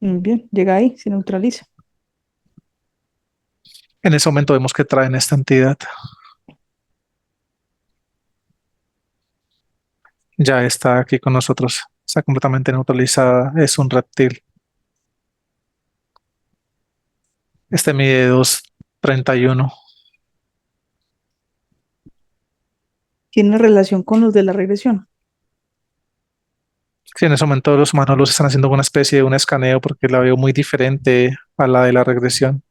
Speaker 2: Muy bien. Llega ahí, se neutraliza.
Speaker 1: En ese momento vemos que traen esta entidad. Ya está aquí con nosotros. Está completamente neutralizada. Es un reptil. Este mide 2,31.
Speaker 2: ¿Tiene relación con los de la regresión?
Speaker 1: Sí, en ese momento los humanos los están haciendo una especie de un escaneo porque la veo muy diferente a la de la regresión.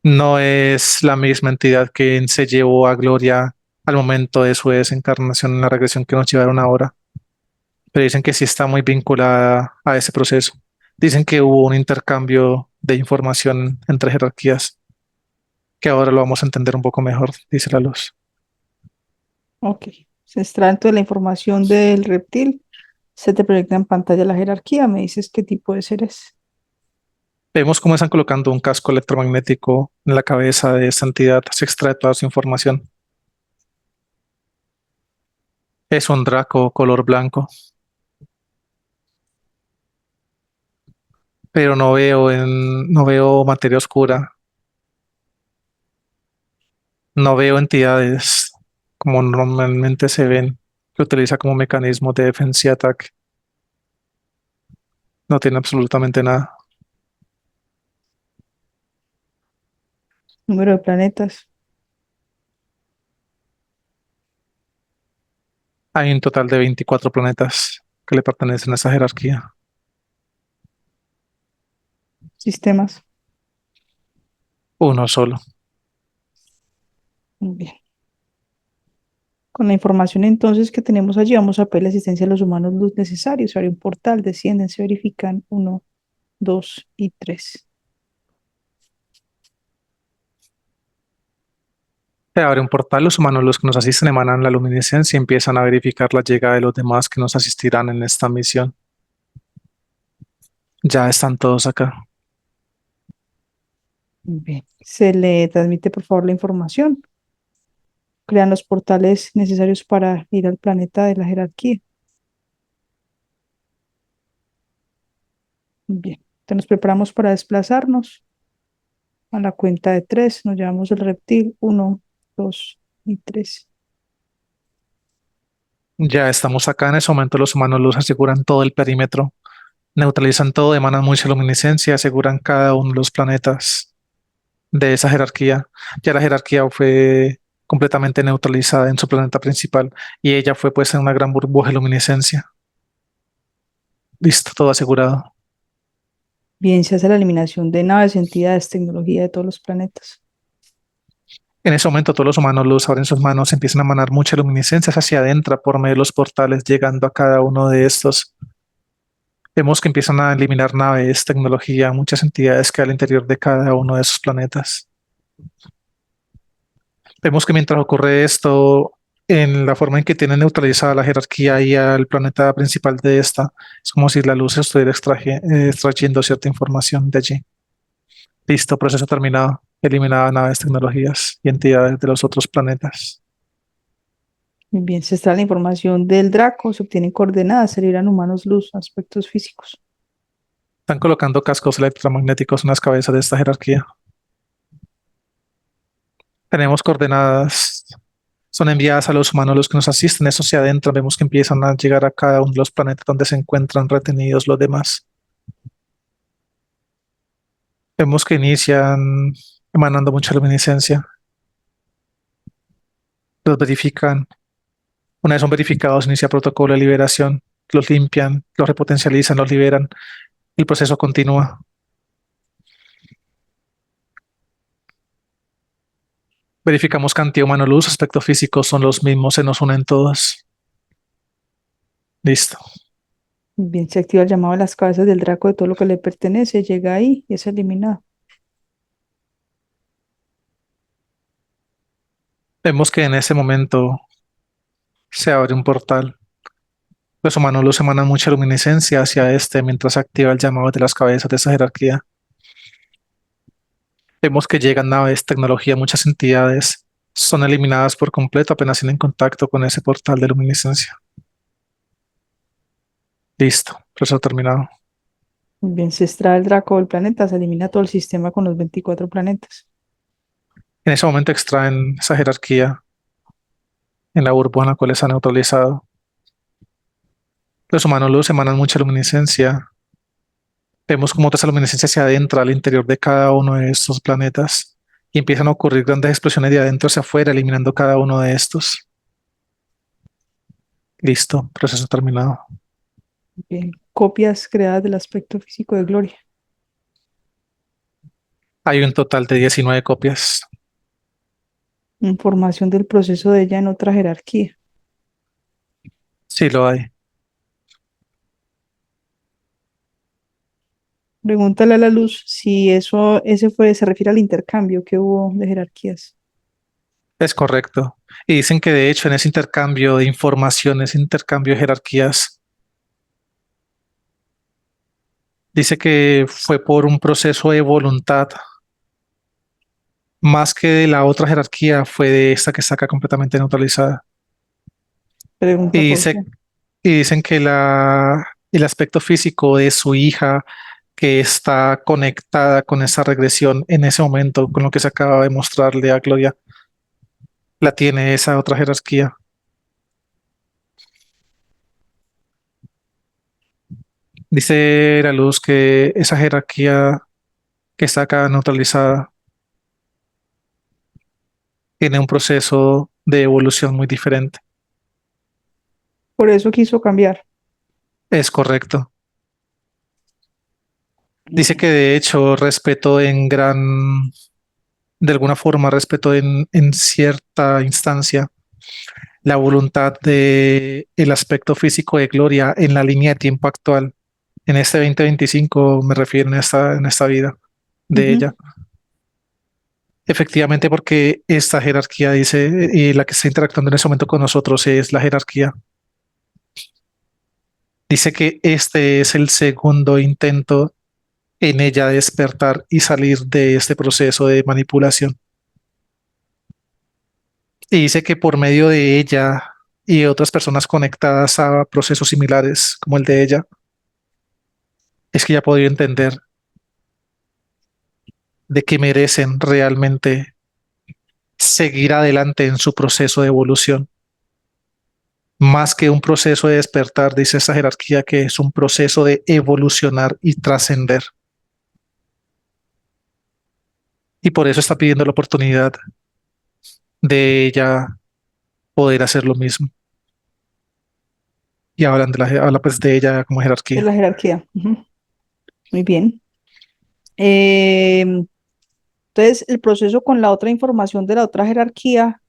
Speaker 1: No es la misma entidad que se llevó a Gloria al momento de su desencarnación en la regresión que nos llevaron ahora, pero dicen que sí está muy vinculada a ese proceso. Dicen que hubo un intercambio de información entre jerarquías, que ahora lo vamos a entender un poco mejor, dice la luz.
Speaker 2: Ok. Se extrae entonces la información del reptil. Se te proyecta en pantalla la jerarquía. Me dices qué tipo de seres.
Speaker 1: Vemos cómo están colocando un casco electromagnético en la cabeza de esta entidad, se extrae toda su información. Es un Draco color blanco, pero no veo materia oscura, no veo entidades como normalmente se ven, que utiliza como mecanismo de defensa y ataque. No tiene absolutamente nada.
Speaker 2: Número de planetas.
Speaker 1: Hay un total de 24 planetas que le pertenecen a esa jerarquía.
Speaker 2: Sistemas.
Speaker 1: Uno solo.
Speaker 2: Muy bien. Con la información entonces que tenemos allí, vamos a pedir la asistencia de los humanos luz necesarios. Se abre un portal, descienden, se verifican. Uno, dos y tres.
Speaker 1: Se abre un portal, los humanos, los que nos asisten, emanan la luminiscencia y empiezan a verificar la llegada de los demás que nos asistirán en esta misión. Ya están todos acá.
Speaker 2: Muy bien. Se le transmite, por favor, la información. Crean los portales necesarios para ir al planeta de la jerarquía. Bien. Entonces nos preparamos para desplazarnos. A la cuenta de tres nos llevamos el reptil. Uno, dos y tres.
Speaker 1: Ya estamos acá. En ese momento los humanos los aseguran todo el perímetro, neutralizan todo, emanan mucha luminiscencia, aseguran cada uno de los planetas de esa jerarquía. Ya la jerarquía fue completamente neutralizada en su planeta principal y ella fue puesta en una gran burbuja de luminiscencia. Listo, todo asegurado.
Speaker 2: Bien, se hace la eliminación de naves, entidades, tecnología de todos los planetas.
Speaker 1: En ese momento todos los humanos luz abren sus manos, empiezan a emanar mucha luminiscencia hacia adentro por medio de los portales, llegando a cada uno de estos. Vemos que empiezan a eliminar naves, tecnología, muchas entidades que hay al interior de cada uno de esos planetas. Vemos que mientras ocurre esto, en la forma en que tiene neutralizada la jerarquía y al planeta principal de esta, es como si la luz estuviera extrayendo cierta información de allí. Listo, proceso terminado. Eliminada naves, tecnologías y entidades de los otros planetas.
Speaker 2: Muy bien, se extrae la información del Draco, se obtienen coordenadas, se liberan humanos luz, aspectos físicos.
Speaker 1: Están colocando cascos electromagnéticos en las cabezas de esta jerarquía. Tenemos coordenadas, son enviadas a los humanos los que nos asisten, eso se adentran, vemos que empiezan a llegar a cada uno de los planetas donde se encuentran retenidos los demás. Vemos que inician emanando mucha luminiscencia, los verifican, una vez son verificados inicia protocolo de liberación, los limpian, los repotencializan, los liberan, el proceso continúa. Verificamos cantidad humano luz, aspectos físicos son los mismos, se nos unen todos. Listo.
Speaker 2: Muy bien, se activa el llamado a las cabezas del Draco de todo lo que le pertenece, llega ahí y es eliminado.
Speaker 1: Vemos que en ese momento se abre un portal. Los humanos luz emanan mucha luminiscencia hacia este mientras se activa el llamado de las cabezas de esa jerarquía. Vemos que llegan naves, tecnología, muchas entidades son eliminadas por completo apenas tienen contacto con ese portal de luminiscencia. Listo, proceso terminado.
Speaker 2: Muy bien, se extrae el Draco del planeta, se elimina todo el sistema con los 24 planetas.
Speaker 1: En ese momento extraen esa jerarquía en la burbuja en la cual se ha neutralizado. Los humanos luz emanan mucha luminiscencia. Vemos cómo toda esa luminiscencia se adentra al interior de cada uno de estos planetas y empiezan a ocurrir grandes explosiones de adentro hacia afuera, eliminando cada uno de estos. Listo, proceso terminado.
Speaker 2: Bien. Copias creadas del aspecto físico de Gloria.
Speaker 1: Hay un total de 19 copias.
Speaker 2: Información del proceso de ella en otra jerarquía.
Speaker 1: Sí lo hay.
Speaker 2: Pregúntale a la luz si ese se refiere al intercambio que hubo de jerarquías.
Speaker 1: Es correcto. Y dicen que de hecho en ese intercambio de informaciones, intercambio de jerarquías, dice que fue por un proceso de voluntad, más que de la otra jerarquía, fue de esta que está acá completamente neutralizada.
Speaker 2: Pregunta
Speaker 1: Y
Speaker 2: por qué.
Speaker 1: dice, y dicen que el aspecto físico de su hija, que está conectada con esa regresión en ese momento, con lo que se acaba de mostrarle a Gloria, la tiene esa otra jerarquía. Dice la luz que esa jerarquía que está acá neutralizada tiene un proceso de evolución muy diferente.
Speaker 2: Por eso quiso cambiar.
Speaker 1: Es correcto.
Speaker 2: Muy
Speaker 1: Dice
Speaker 2: bien.
Speaker 1: que de hecho respetó de alguna forma respetó en cierta instancia la voluntad de el aspecto físico de Gloria en la línea de tiempo actual. En este 2025 me refiero en esta vida de
Speaker 2: Ujú.
Speaker 1: ella. Efectivamente, porque esta jerarquía dice, y la que está interactuando en ese momento con nosotros es la jerarquía. Dice que este es el segundo intento en ella despertar y salir de este proceso de manipulación. Y dice que por medio de ella y otras personas conectadas a procesos similares como el de ella, es que ya ha podido entender de que merecen realmente seguir adelante en su proceso de evolución. Más que un proceso de despertar, dice esta jerarquía, que es un proceso de evolucionar y trascender. Y por eso está pidiendo la oportunidad de ella poder hacer lo mismo. Y habla pues de ella como
Speaker 2: De
Speaker 1: jerarquía.
Speaker 2: la jerarquía. Ujú. Muy bien. Em, entonces, el proceso con la otra información de la otra jerarquía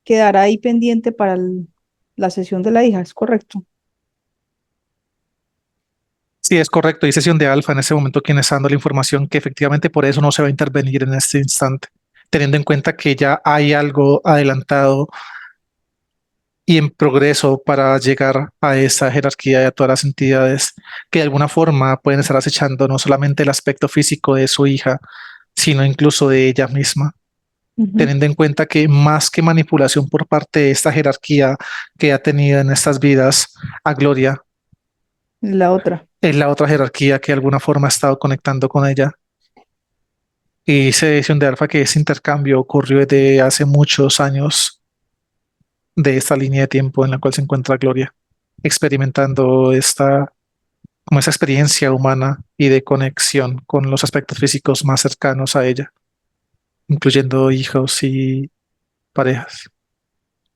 Speaker 2: quedará ahí pendiente para la sesión de la hija, ¿es correcto?
Speaker 1: Sí, es correcto. Y sesión de alfa en ese momento quien está dando la información que efectivamente por eso no se va a intervenir en este instante, teniendo en cuenta que ya hay algo adelantado y en progreso para llegar a esa jerarquía y a todas las entidades que de alguna forma pueden estar acechando no solamente el aspecto físico de su hija, sino incluso de ella misma,
Speaker 2: Ujú.
Speaker 1: teniendo en cuenta que más que manipulación por parte de esta jerarquía que ha tenido en estas vidas a Gloria,
Speaker 2: La otra.
Speaker 1: es la otra jerarquía que de alguna forma ha estado conectando con ella. Y sesión de alfa que ese intercambio ocurrió desde hace muchos años de esta línea de tiempo en la cual se encuentra Gloria, experimentando como esa experiencia humana y de conexión con los aspectos físicos más cercanos a ella, incluyendo hijos y parejas.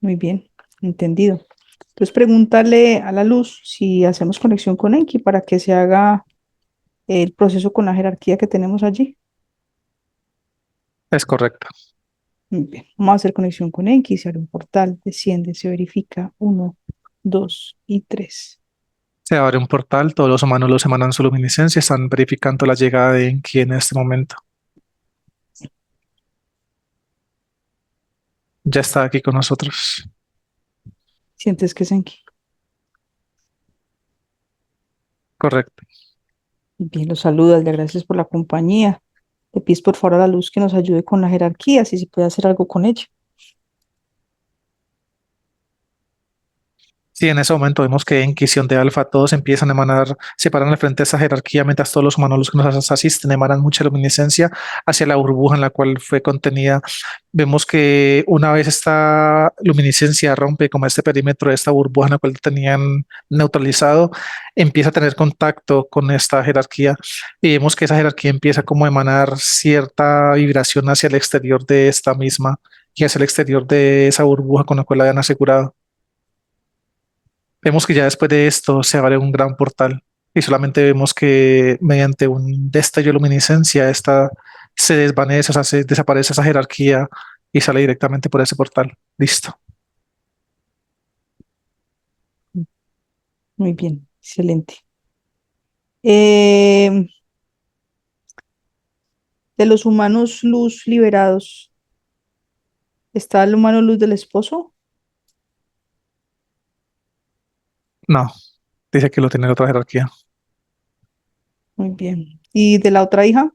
Speaker 2: Muy bien, entendido. Entonces, pregúntale a la luz si hacemos conexión con Enki para que se haga el proceso con la jerarquía que tenemos allí.
Speaker 1: Es correcto.
Speaker 2: Muy bien, vamos a hacer conexión con Enki, se abre un portal, desciende, se verifica, uno, 2 y 3.
Speaker 1: Se abre un portal, todos los humanos los emanan su luminiscencia, están verificando la llegada de Enki en este momento. Ya está aquí con nosotros.
Speaker 2: ¿Sientes que es Enki?
Speaker 1: Correcto.
Speaker 2: Bien, lo saludas, le agradeces por la compañía. Le pides por favor a la luz que nos ayude con la jerarquía, si se puede hacer algo con ella.
Speaker 1: Sí, en ese momento vemos que en Quisión de Alfa todos empiezan a emanar, se paran al frente de esa jerarquía, mientras todos los humanos los que nos asisten emanan mucha luminiscencia hacia la burbuja en la cual fue contenida. Vemos que una vez esta luminiscencia rompe como este perímetro de esta burbuja en la cual tenían neutralizado, empieza a tener contacto con esta jerarquía y vemos que esa jerarquía empieza como a emanar cierta vibración hacia el exterior de esta misma y hacia el exterior de esa burbuja con la cual la habían asegurado. Vemos que ya después de esto se abre un gran portal y solamente vemos que mediante un destello de luminiscencia esta se desvanece, o sea, se desaparece esa jerarquía y sale directamente por ese portal. Listo.
Speaker 2: Muy bien, excelente. Eh, de los humanos luz liberados, ¿está el humano luz del esposo?
Speaker 1: No, dice que lo tiene en otra jerarquía.
Speaker 2: Muy bien. ¿Y de la otra hija?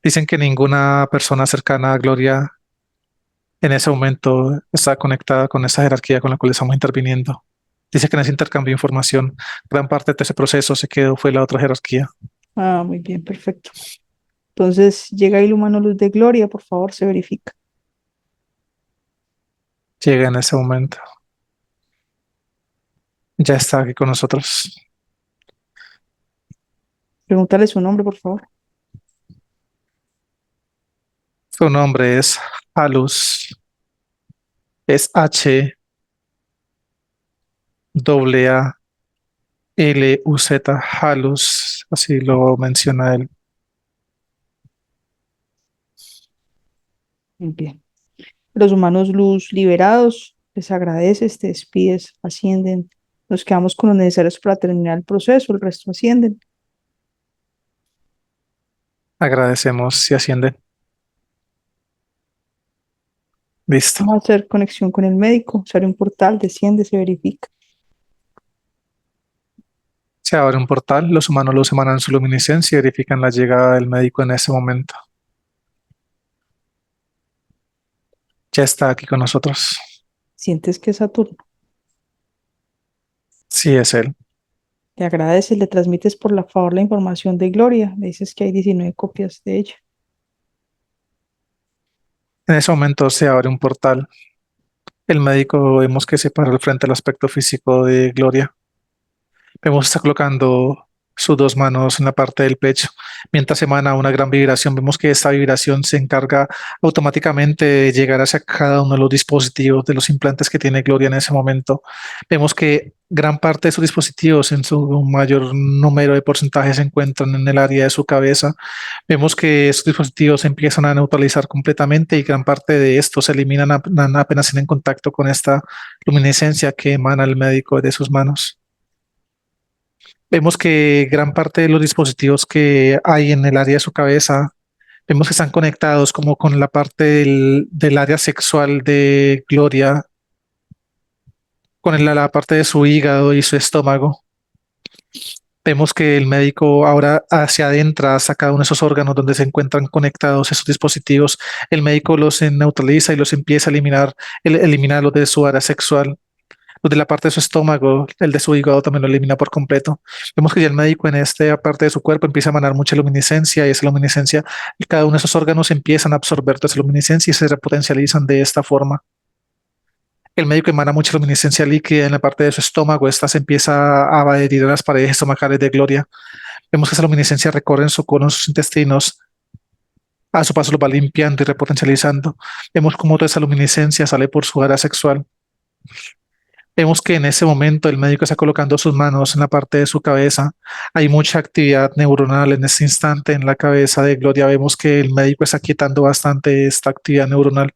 Speaker 1: Dicen que ninguna persona cercana a Gloria en ese momento está conectada con esa jerarquía con la cual estamos interviniendo. Dice que en ese intercambio de información, gran parte de ese proceso se quedó fue la otra jerarquía.
Speaker 2: Ah, muy bien, perfecto. Entonces llega el humano luz de gloria, por favor, se verifica.
Speaker 1: Llega en ese momento. Ya está aquí con nosotros.
Speaker 2: Pregúntale su nombre, por favor.
Speaker 1: Su nombre es Halus. Es HAALUZ, Halus, así lo menciona él.
Speaker 2: Muy bien. Los humanos luz liberados, les agradeces, te despides, ascienden. Nos quedamos con los necesarios para terminar el proceso, el resto ascienden.
Speaker 1: Agradecemos si asciende. Listo.
Speaker 2: Vamos a hacer conexión con el médico, se abre un portal, desciende, se verifica.
Speaker 1: Se abre un portal, los humanos los emanan su luminiscencia y verifican la llegada del médico en ese momento. Ya está aquí con nosotros.
Speaker 2: Sientes que es Saturno.
Speaker 1: Sí, es él.
Speaker 2: Le agradeces, le transmites por la favor la información de Gloria. Le dices que hay 19 copias de ella.
Speaker 1: En ese momento se abre un portal. El médico vemos que se para al frente del aspecto físico de Gloria. Vemos que está colocando sus dos manos en la parte del pecho. Mientras emana una gran vibración, vemos que esta vibración se encarga automáticamente de llegar hacia cada uno de los dispositivos, de los implantes que tiene Gloria en ese momento. Vemos que gran parte de sus dispositivos, en su mayor número de porcentajes, se encuentran en el área de su cabeza. Vemos que estos dispositivos se empiezan a neutralizar completamente y gran parte de estos se eliminan apenas en contacto con esta luminiscencia que emana el médico de sus manos. Vemos que gran parte de los dispositivos que hay en el área de su cabeza, vemos que están conectados como con la parte del área sexual de Gloria, con la parte de su hígado y su estómago. Vemos que el médico ahora hacia adentra hasta cada uno de esos órganos donde se encuentran conectados esos dispositivos. El médico los neutraliza y los empieza a eliminar, eliminarlos de su área sexual. Los de la parte de su estómago, el de su hígado también lo elimina por completo. Vemos que ya el médico en esta parte de su cuerpo empieza a emanar mucha luminiscencia y esa luminiscencia, y cada uno de esos órganos empiezan a absorber toda esa luminiscencia y se repotencializan de esta forma. El médico emana mucha luminiscencia líquida en la parte de su estómago, esta se empieza a adherir a las paredes estomacales de Gloria. Vemos que esa luminiscencia recorre en su colon, sus intestinos, a su paso lo va limpiando y repotencializando. Vemos cómo toda esa luminiscencia sale por su área sexual. Vemos que en ese momento el médico está colocando sus manos en la parte de su cabeza. Hay mucha actividad neuronal en este instante en la cabeza de Gloria. Vemos que el médico está quietando bastante esta actividad neuronal.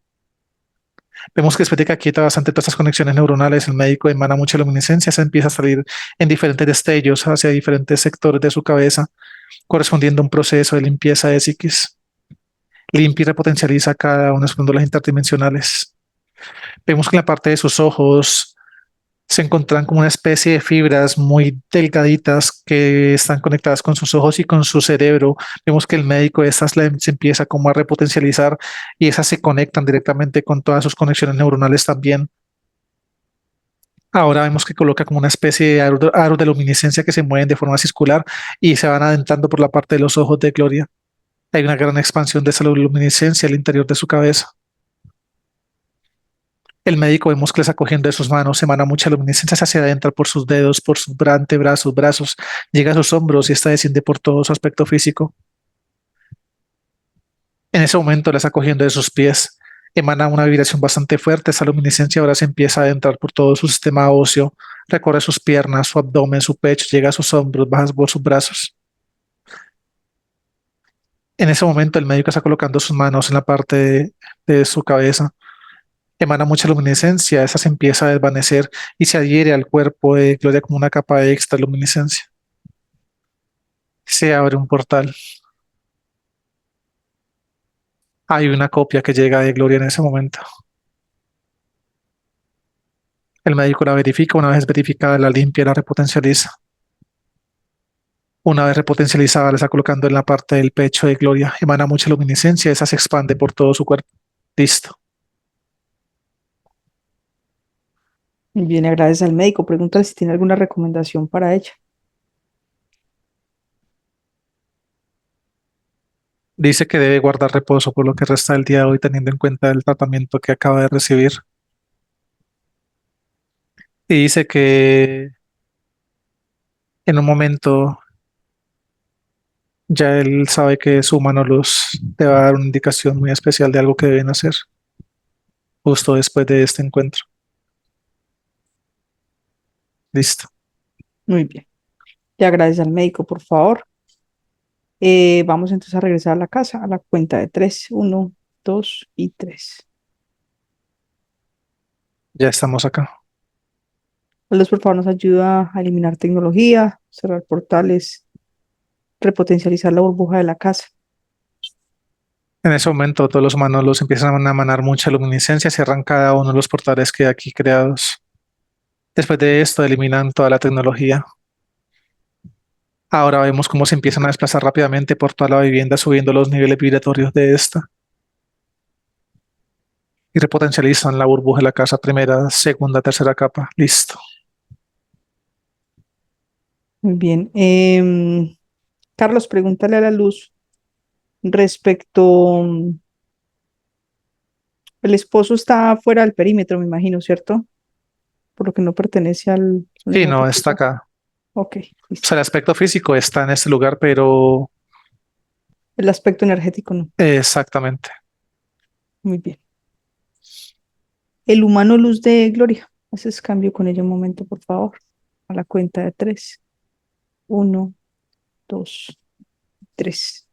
Speaker 1: Vemos que después de que aquieta bastante todas estas conexiones neuronales, el médico emana mucha luminiscencia, se empieza a salir en diferentes destellos hacia diferentes sectores de su cabeza, correspondiendo a un proceso de limpieza de psiquis. Limpia y repotencializa cada una de sus glándulas interdimensionales. Vemos que en la parte de sus ojos se encuentran como una especie de fibras muy delgaditas que están conectadas con sus ojos y con su cerebro. Vemos que el médico de estas se empieza como a repotencializar y esas se conectan directamente con todas sus conexiones neuronales también. Ahora vemos que coloca como una especie de aros de luminiscencia que se mueven de forma circular y se van adentrando por la parte de los ojos de Gloria. Hay una gran expansión de esa luminiscencia al interior de su cabeza. El médico vemos que le está cogiendo de sus manos, emana mucha luminiscencia hacia adentro por sus dedos, por sus antebrazos, brazos, llega a sus hombros y esta desciende por todo su aspecto físico. En ese momento le está cogiendo de sus pies. Emana una vibración bastante fuerte. Esa luminiscencia ahora se empieza a adentrar por todo su sistema óseo, recorre sus piernas, su abdomen, su pecho, llega a sus hombros, baja por sus brazos. En ese momento el médico está colocando sus manos en la parte de su cabeza. Emana mucha luminiscencia, esa se empieza a desvanecer y se adhiere al cuerpo de Gloria como una capa de extra luminiscencia. Se abre un portal. Hay una copia que llega de Gloria en ese momento. El médico la verifica, una vez verificada la limpia, la repotencializa. Una vez repotencializada, la está colocando en la parte del pecho de Gloria. Emana mucha luminiscencia, esa se expande por todo su cuerpo. Listo.
Speaker 2: Muy bien, agradece al médico. Pregúntale si tiene alguna recomendación para ella.
Speaker 1: Dice que debe guardar reposo por lo que resta del día de hoy, teniendo en cuenta el tratamiento que acaba de recibir. Y dice que en un momento ya él sabe que su mano luz te va a dar una indicación muy especial de algo que deben hacer justo después de este encuentro. Listo.
Speaker 2: Muy bien. Le agradece al médico, por favor. Vamos entonces a regresar a la casa a la cuenta de tres. Uno, dos y tres.
Speaker 1: Ya estamos acá.
Speaker 2: Carlos, por favor, nos ayuda a eliminar tecnología, cerrar portales, repotencializar la burbuja de la casa.
Speaker 1: En ese momento todos los humanos los empiezan a emanar mucha luminiscencia, cierran cada uno de los portales que hay aquí creados. Después de esto eliminan toda la tecnología. Ahora vemos cómo se empiezan a desplazar rápidamente por toda la vivienda, subiendo los niveles vibratorios de esta. Y repotencializan la burbuja de la casa, primera, segunda, tercera capa. Listo.
Speaker 2: Muy bien. Carlos, pregúntale a la luz respecto. El esposo está fuera del perímetro, me imagino, ¿cierto? Por lo que no pertenece al
Speaker 1: Sí,
Speaker 2: unidad
Speaker 1: no, está
Speaker 2: física.
Speaker 1: acá.
Speaker 2: Ok,
Speaker 1: O
Speaker 2: listo.
Speaker 1: sea, el aspecto físico está en este lugar, pero
Speaker 2: El aspecto energético no.
Speaker 1: exactamente.
Speaker 2: Muy bien. El humano luz de Gloria. Haces cambio con ella un momento, por favor. A la cuenta de tres. Uno, dos, tres.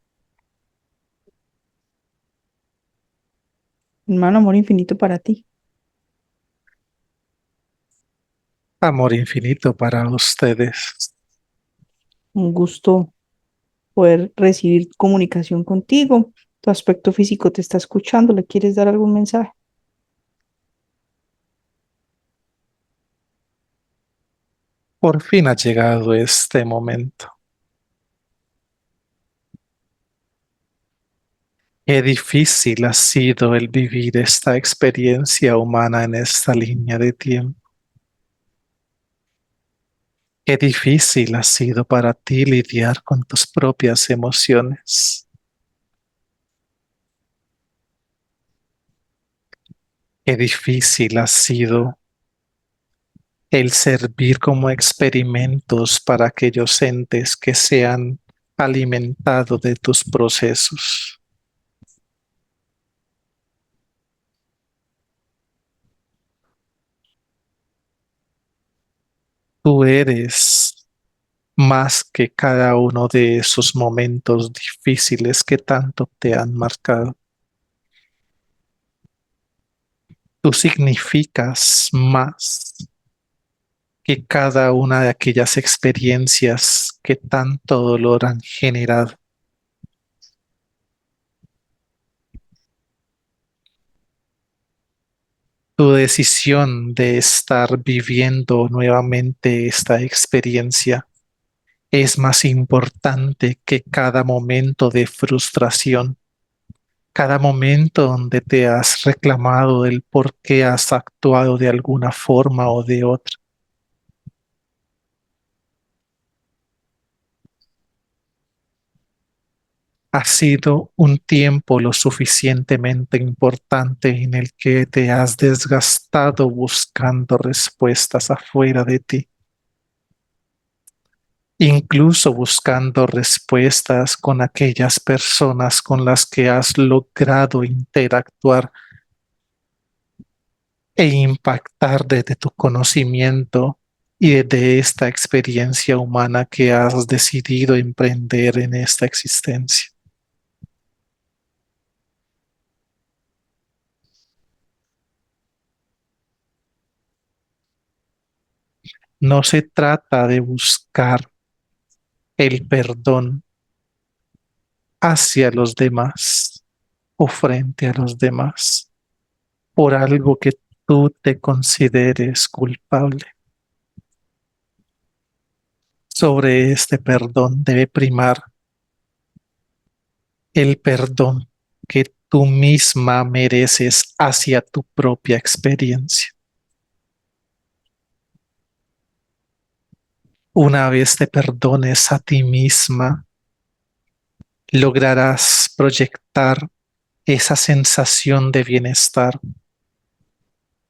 Speaker 2: Hermano, amor infinito para ti.
Speaker 1: Amor infinito para ustedes.
Speaker 2: Un gusto poder recibir comunicación contigo. Tu aspecto físico te está escuchando. ¿Le quieres dar algún mensaje?
Speaker 1: Por fin ha llegado este momento. Qué difícil ha sido el vivir esta experiencia humana en esta línea de tiempo. Qué difícil ha sido para ti lidiar con tus propias emociones. Qué difícil ha sido el servir como experimentos para aquellos entes que se han alimentado de tus procesos. Tú eres más que cada uno de esos momentos difíciles que tanto te han marcado. Tú significas más que cada una de aquellas experiencias que tanto dolor han generado. Tu decisión de estar viviendo nuevamente esta experiencia es más importante que cada momento de frustración, cada momento donde te has reclamado del por qué has actuado de alguna forma o de otra. Ha sido un tiempo lo suficientemente importante en el que te has desgastado buscando respuestas afuera de ti, incluso buscando respuestas con aquellas personas con las que has logrado interactuar e impactar desde tu conocimiento y desde esta experiencia humana que has decidido emprender en esta existencia. No se trata de buscar el perdón hacia los demás o frente a los demás por algo que tú te consideres culpable. Sobre este perdón debe primar el perdón que tú misma mereces hacia tu propia experiencia. Una vez te perdones a ti misma, lograrás proyectar esa sensación de bienestar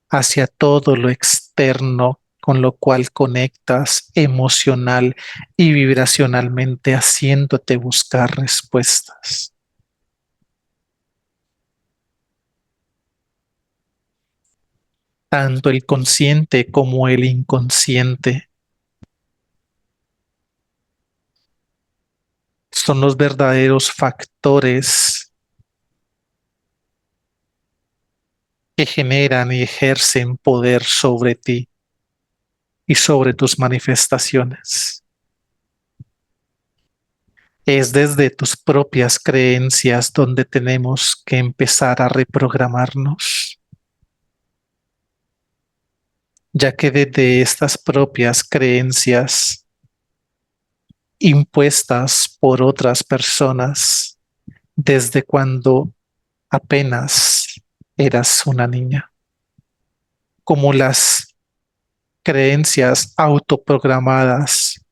Speaker 1: hacia todo lo externo con lo cual conectas emocional y vibracionalmente haciéndote buscar respuestas. Tanto el consciente como el inconsciente son los verdaderos factores que generan y ejercen poder sobre ti y sobre tus manifestaciones. Es desde tus propias creencias donde tenemos que empezar a reprogramarnos, ya que desde estas propias creencias impuestas por otras personas desde cuando apenas eras una niña, como las creencias autoprogramadas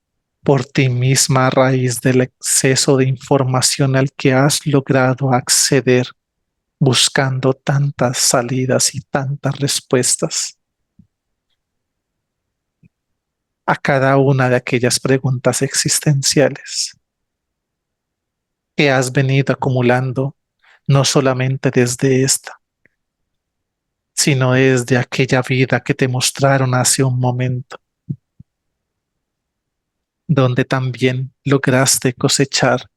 Speaker 1: por ti misma a raíz del exceso de información al que has logrado acceder buscando tantas salidas y tantas respuestas a cada una de aquellas preguntas existenciales que has venido acumulando no solamente desde esta, sino desde aquella vida que te mostraron hace un momento, donde también lograste cosechar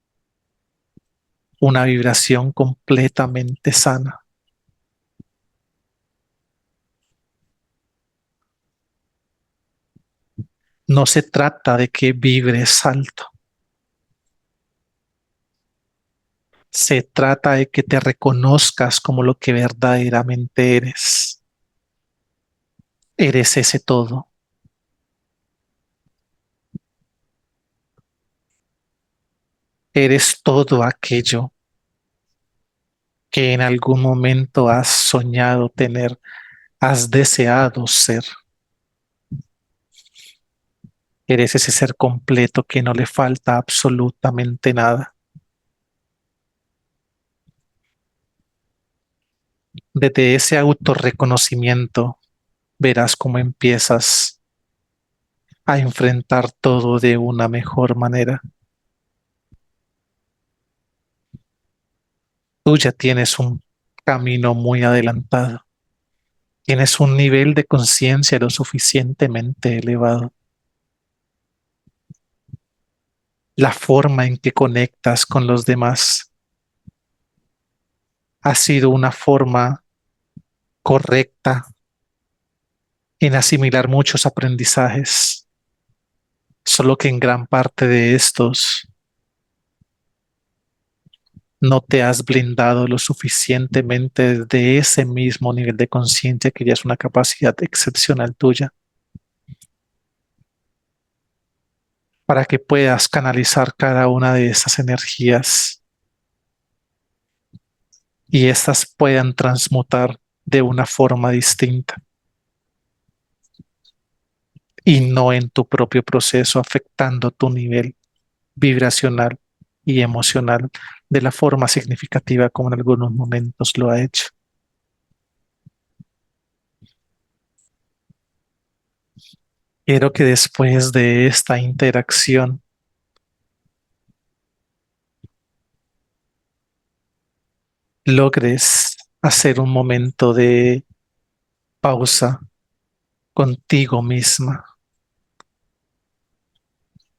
Speaker 1: una vibración completamente sana. No se trata de que vibres alto, se trata de que te reconozcas como lo que verdaderamente eres. Eres ese todo. Eres todo aquello que en algún momento has soñado tener, has deseado ser. Eres ese ser completo que no le falta absolutamente nada. Desde ese autorreconocimiento verás cómo empiezas a enfrentar todo de una mejor manera. Tú ya tienes un camino muy adelantado. Tienes un nivel de conciencia lo suficientemente elevado. La forma en que conectas con los demás ha sido una forma correcta en asimilar muchos aprendizajes, solo que en gran parte de estos no te has blindado lo suficientemente de ese mismo nivel de conciencia que ya es una capacidad excepcional tuya para que puedas canalizar cada una de esas energías y éstas puedan transmutar de una forma distinta y no en tu propio proceso afectando tu nivel vibracional y emocional de la forma significativa como en algunos momentos lo ha hecho. Quiero que después de esta interacción logres hacer un momento de pausa contigo misma.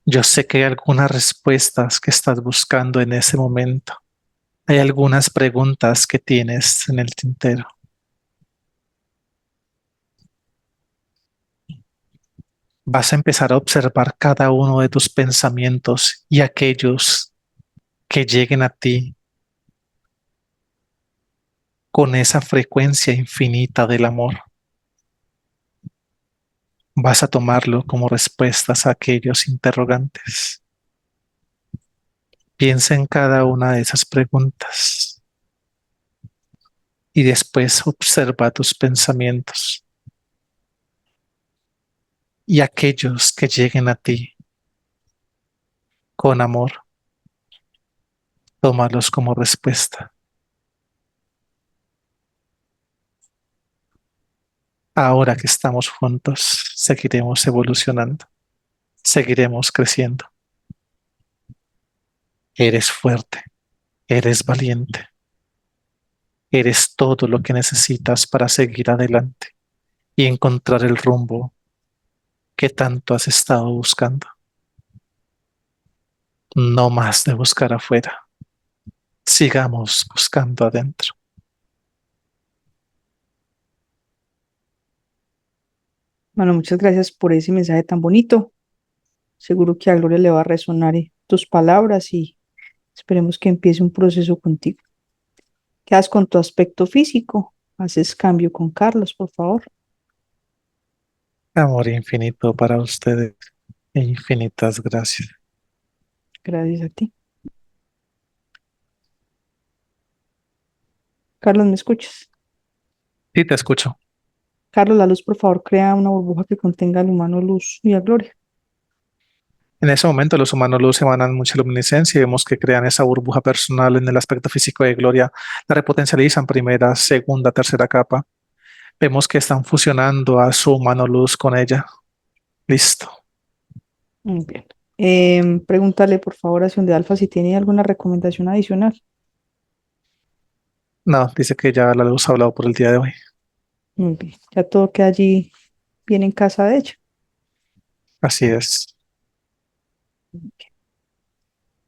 Speaker 1: Yo sé que hay algunas respuestas que estás buscando en ese momento. Hay algunas preguntas que tienes en el tintero. Vas a empezar a observar cada uno de tus pensamientos y aquellos que lleguen a ti con esa frecuencia infinita del amor. Vas a tomarlo como respuestas a aquellos interrogantes. Piensa en cada una de esas preguntas y después observa tus pensamientos y aquellos que lleguen a ti con amor, tómalos como respuesta. Ahora que estamos juntos, seguiremos evolucionando, seguiremos creciendo. Eres fuerte, eres valiente, eres todo lo que necesitas para seguir adelante y encontrar el rumbo que tanto has estado buscando. No más de buscar afuera, sigamos buscando adentro.
Speaker 2: Bueno, muchas gracias por ese mensaje tan bonito. Seguro que a Gloria le va a resonar tus palabras y esperemos que empiece un proceso contigo. Quedas con tu aspecto físico. Haces cambio con Carlos, por favor.
Speaker 1: Amor infinito para ustedes e infinitas gracias.
Speaker 2: Gracias a ti. Carlos, ¿me escuchas?
Speaker 1: Sí, te escucho.
Speaker 2: Carlos, la luz, por favor, crea una burbuja que contenga al humano luz y a Gloria.
Speaker 1: En ese momento los humanos luz emanan mucha luminiscencia y vemos que crean esa burbuja personal en el aspecto físico de Gloria. La repotencializan primera, segunda, tercera capa. Vemos que están fusionando a su humano luz con ella. Listo.
Speaker 2: Muy bien. Pregúntale, por favor, a Acción de Alfa si tiene alguna recomendación adicional.
Speaker 1: No, dice que ya la luz ha hablado por el día de hoy.
Speaker 2: Muy bien. Ya todo queda allí bien en casa de ella.
Speaker 1: Así es.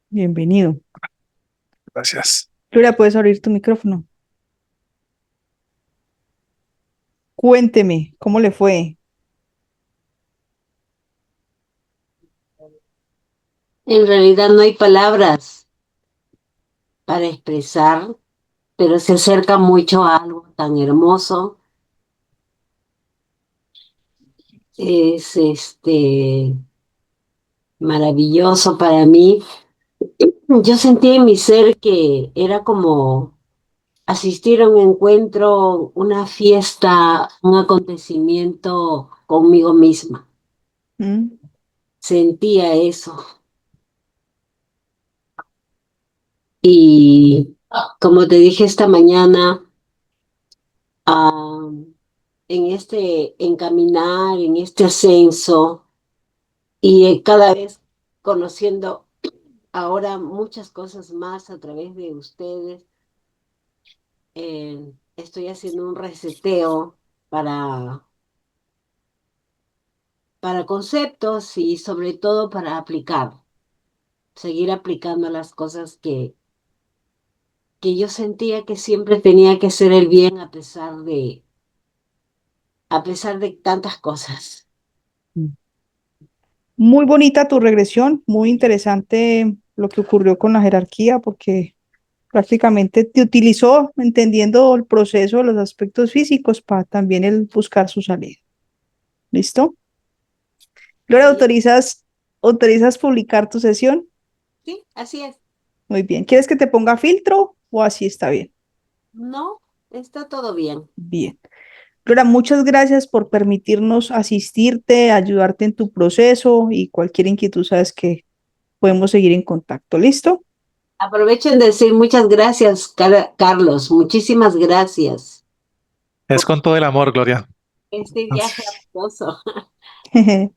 Speaker 2: Bienvenido.
Speaker 1: Gracias.
Speaker 2: Gloria, puedes abrir tu micrófono. Cuénteme, ¿cómo le fue?
Speaker 3: En realidad no hay palabras para expresar, pero se acerca mucho a algo tan hermoso. Es maravilloso para mí. Yo sentí en mi ser que era como asistir a un encuentro, una fiesta, un acontecimiento conmigo misma.
Speaker 2: ¿Mm?
Speaker 3: Sentía eso. Y como te dije esta mañana, ah, en este encaminar, en este ascenso y cada vez conociendo ahora muchas cosas más a través de ustedes, estoy haciendo un reseteo para, para conceptos y sobre todo para aplicar, seguir aplicando las cosas que yo sentía que siempre tenía que hacer el bien a pesar de tantas cosas.
Speaker 2: Muy bonita tu regresión, muy interesante lo que ocurrió con la jerarquía, porque prácticamente te utilizó entendiendo el proceso de los aspectos físicos para también el buscar su salida. ¿Listo? Gloria,
Speaker 3: Así es.
Speaker 2: ¿autorizas publicar tu sesión?
Speaker 3: Sí, así es.
Speaker 2: Muy bien. ¿Quieres que te ponga filtro o así está bien?
Speaker 3: No, está todo bien.
Speaker 2: Bien. Gloria, muchas gracias por permitirnos asistirte, ayudarte en tu proceso y cualquier inquietud, sabes que podemos seguir en contacto. ¿Listo?
Speaker 3: Aprovechen de decir muchas gracias, Carlos. Muchísimas gracias
Speaker 1: Es
Speaker 3: por
Speaker 1: con todo el amor, Gloria.
Speaker 3: este viaje
Speaker 1: Así,
Speaker 3: amoroso. Sé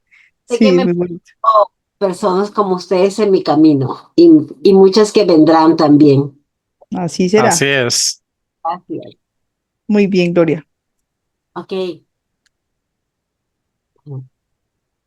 Speaker 3: que
Speaker 2: Sí, es
Speaker 3: me
Speaker 2: muy bonito.
Speaker 3: pongo personas como ustedes en mi camino y muchas que vendrán también.
Speaker 2: Así
Speaker 1: así
Speaker 2: será.
Speaker 1: es.
Speaker 3: Gracias.
Speaker 2: Muy bien, Gloria.
Speaker 3: Ok.